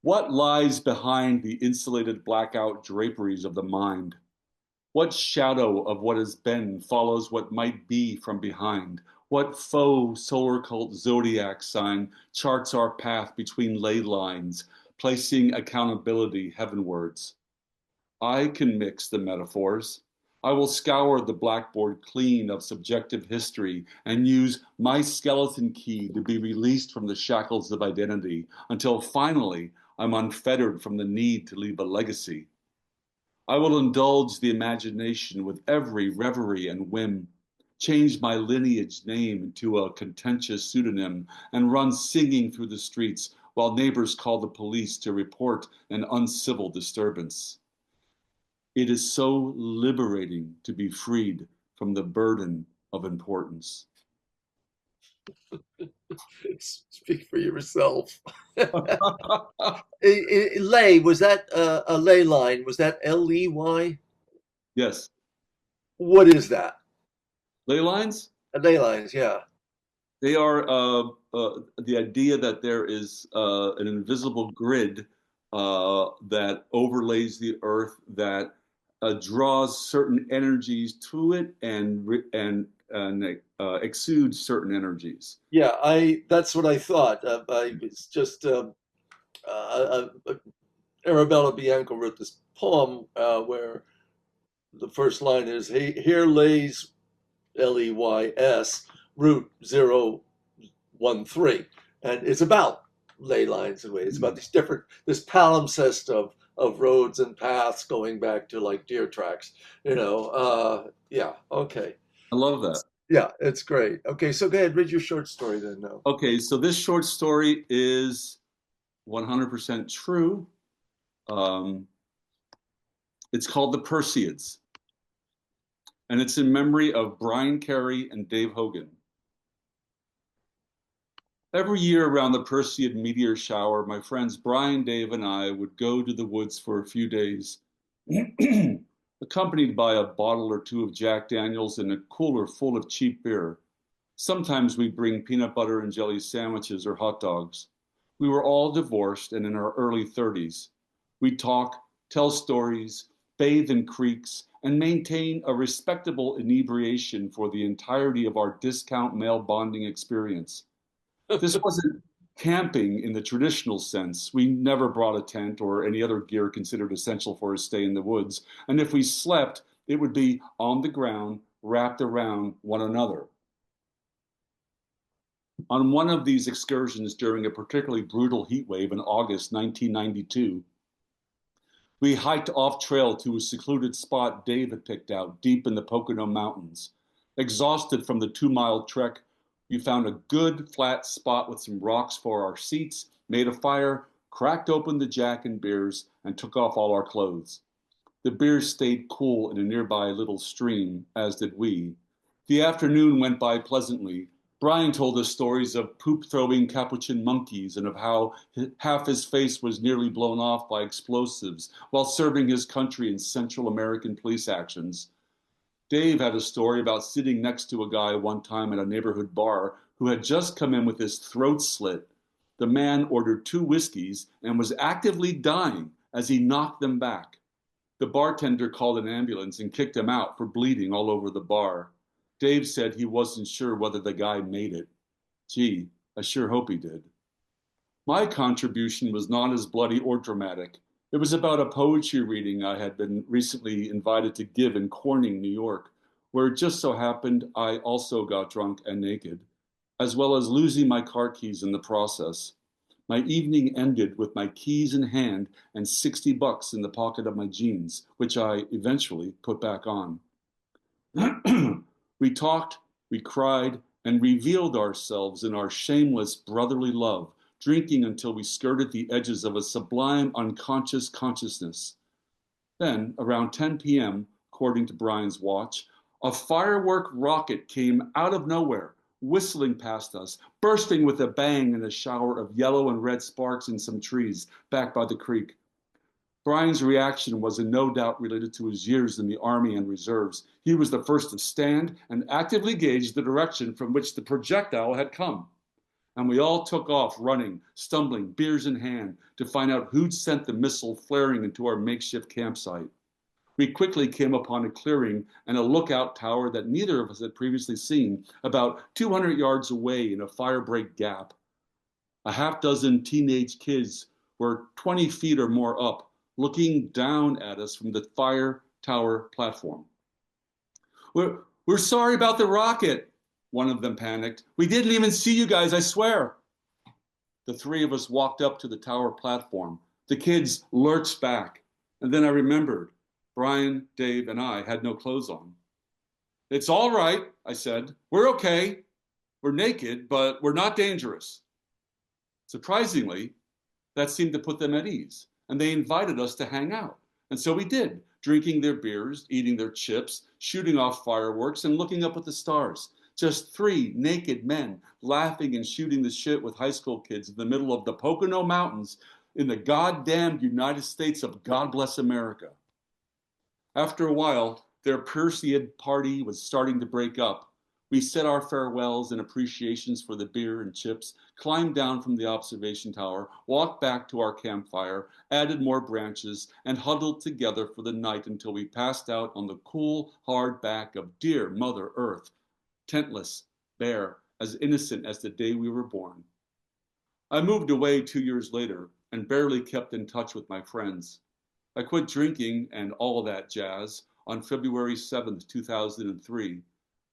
What lies behind the insulated blackout draperies of the mind? What shadow of what has been follows what might be from behind? What faux solar cult zodiac sign charts our path between ley lines, placing accountability heavenwards? I can mix the metaphors. I will scour the blackboard clean of subjective history and use my skeleton key to be released from the shackles of identity until finally I'm unfettered from the need to leave a legacy. I will indulge the imagination with every reverie and whim, change my lineage name into a contentious pseudonym, and run singing through the streets while neighbors call the police to report an uncivil disturbance. It is so liberating to be freed from the burden of importance. Speak for yourself. Ley, was that a ley line? Was that Ley? Yes. What is that? Ley lines? Ley lines, yeah. They are the idea that there is an invisible grid that overlays the earth that draws certain energies to it and exudes certain energies. Yeah, that's what I thought. It's just Arabella Bianco wrote this poem where the first line is, "Here lays Leys Route 013," and it's about ley lines and ways. It's about this palimpsest of roads and paths going back to like deer tracks. Yeah, okay. I love that. Yeah, it's great. Okay, so go ahead, read your short story then. Now. Okay, so this short story is 100% true. It's called The Perseids, and it's in memory of Brian Carey and Dave Hogan. Every year around the Perseid meteor shower, my friends Brian, Dave, and I would go to the woods for a few days, accompanied by a bottle or 2 of Jack Daniels and a cooler full of cheap beer. Sometimes we'd bring peanut butter and jelly sandwiches or hot dogs. We were all divorced and in our early 30s. We'd talk, tell stories, bathe in creeks, and maintain a respectable inebriation for the entirety of our discount male bonding experience. This wasn't camping in the traditional sense. We never brought a tent or any other gear considered essential for a stay in the woods. And if we slept, it would be on the ground, wrapped around one another. On one of these excursions during a particularly brutal heat wave in August 1992, We hiked off trail to a secluded spot Dave had picked out deep in the Pocono Mountains. Exhausted from the 2-mile trek, we found a good flat spot with some rocks for our seats, made a fire, cracked open the jack and beers, and took off all our clothes. The beers stayed cool in a nearby little stream, as did we. The afternoon went by pleasantly. Brian told us stories of poop-throwing capuchin monkeys and of how half his face was nearly blown off by explosives while serving his country in Central American police actions. Dave had a story about sitting next to a guy one time at a neighborhood bar who had just come in with his throat slit. The man ordered 2 whiskeys and was actively dying as he knocked them back. The bartender called an ambulance and kicked him out for bleeding all over the bar. Dave said he wasn't sure whether the guy made it. Gee, I sure hope he did. My contribution was not as bloody or dramatic. It was about a poetry reading I had been recently invited to give in Corning, New York, where it just so happened I also got drunk and naked, as well as losing my car keys in the process. My evening ended with my keys in hand and $60 in the pocket of my jeans, which I eventually put back on. We talked, we cried, and revealed ourselves in our shameless brotherly love, drinking until we skirted the edges of a sublime unconscious consciousness. Then, around 10 p.m., according to Brian's watch, a firework rocket came out of nowhere, whistling past us, bursting with a bang in a shower of yellow and red sparks in some trees back by the creek. Brian's reaction was in no doubt related to his years in the Army and Reserves. He was the first to stand and actively gauge the direction from which the projectile had come. And we all took off running, stumbling, beers in hand, to find out who'd sent the missile flaring into our makeshift campsite. We quickly came upon a clearing and a lookout tower that neither of us had previously seen, about 200 yards away in a firebreak gap. A half-dozen teenage kids were 20 feet or more up, looking down at us from the fire tower platform. We're sorry about the rocket, one of them panicked. We didn't even see you guys, I swear. The 3 of us walked up to the tower platform. The kids lurched back, and then I remembered. Brian, Dave, and I had no clothes on. It's all right, I said. We're okay. We're naked, but we're not dangerous. Surprisingly, that seemed to put them at ease, and they invited us to hang out. And so we did, drinking their beers, eating their chips, shooting off fireworks, and looking up at the stars. Just 3 naked men laughing and shooting the shit with high school kids in the middle of the Pocono Mountains in the goddamned United States of God bless America. After a while, their Perseid party was starting to break up. We said our farewells and appreciations for the beer and chips, climbed down from the observation tower, walked back to our campfire, added more branches, and huddled together for the night until we passed out on the cool, hard back of dear Mother Earth, tentless, bare, as innocent as the day we were born. I moved away 2 years later and barely kept in touch with my friends. I quit drinking and all that jazz on February 7th, 2003,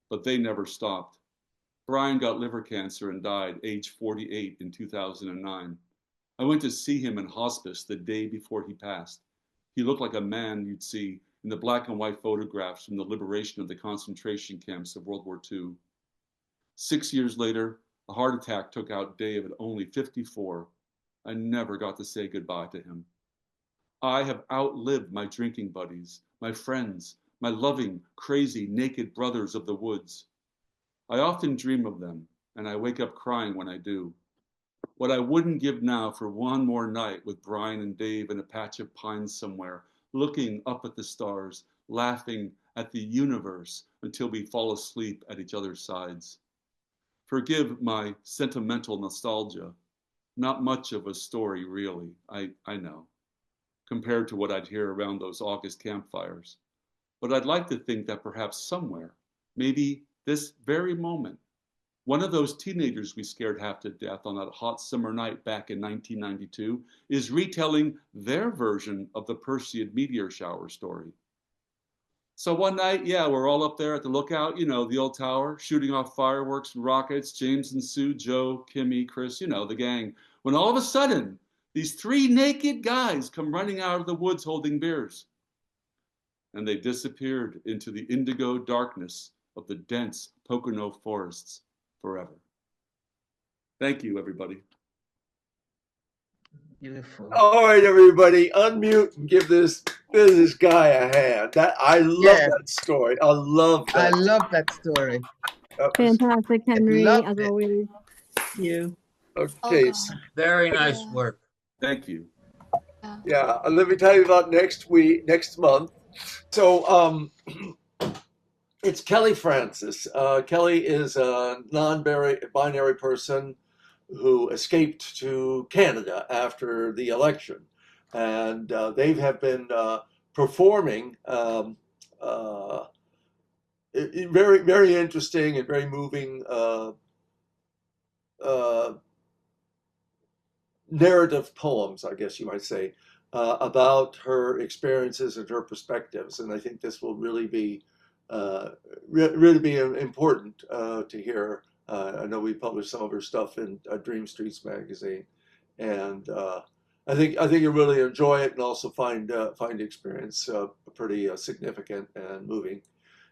but they never stopped. Brian got liver cancer and died, age 48, in 2009. I went to see him in hospice the day before he passed. He looked like a man you'd see in the black and white photographs from the liberation of the concentration camps of World War II. 6 years later, a heart attack took out Dave at only 54. I never got to say goodbye to him. I have outlived my drinking buddies, my friends, my loving, crazy, naked brothers of the woods. I often dream of them, and I wake up crying when I do. What I wouldn't give now for one more night with Brian and Dave in a patch of pines somewhere, looking up at the stars, laughing at the universe until we fall asleep at each other's sides. Forgive my sentimental nostalgia. Not much of a story, really, I know, compared to what I'd hear around those August campfires. But I'd like to think that perhaps somewhere, maybe this very moment, one of those teenagers we scared half to death on that hot summer night back in 1992 is retelling their version of the Perseid meteor shower story. So one night, we're all up there at the lookout, the old tower, shooting off fireworks and rockets, James and Sue, Joe, Kimmy, Chris, the gang, when all of a sudden, these three naked guys come running out of the woods holding beers. And they disappeared into the indigo darkness of the dense Pocono forests forever. Thank you, everybody. Beautiful. All right, everybody, unmute and give this guy a hand. I love that story. I love I that. love that story. Fantastic, Henry, loved as it. always. You. Okay. Very nice work. Thank you. Yeah, let me tell you about next month. So, it's Kelly Francis. Kelly is a non-binary person who escaped to Canada after the election, and they have been performing very, very interesting and very moving narrative poems, I guess you might say, about her experiences and her perspectives. And I think this will really be important to hear. I know we published some of her stuff in Dream Streets magazine, and I think you'll really enjoy it and also find the experience pretty significant and moving.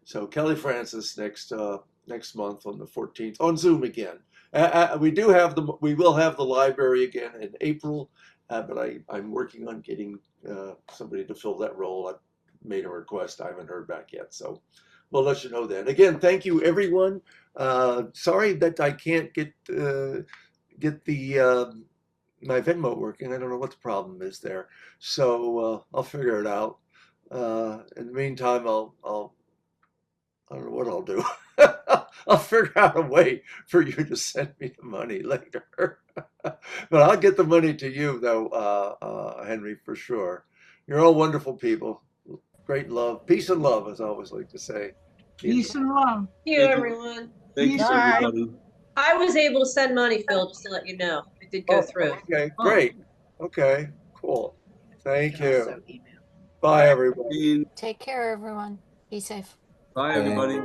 So Kelly Francis next month on the 14th on Zoom again. We will have the library again in April, but I'm working on getting somebody to fill that role. I made a request. I haven't heard back yet, so we'll let you know then. Again, thank you, everyone. Sorry that I can't get the my Venmo working. I don't know what the problem is there, so I'll figure it out. In the meantime, I don't know what I'll do. I'll figure out a way for you to send me the money later. But I'll get the money to you, though, Henry, for sure. You're all wonderful people. Great love. Peace and love, as I always like to say. Peace and love. Thank you, everyone. Thank you, everybody. I was able to send money, Phil, just to let you know. It did go through. Okay, great. Okay, cool. Thank you. Bye, everybody. Take care, everyone. Be safe. Bye, everybody.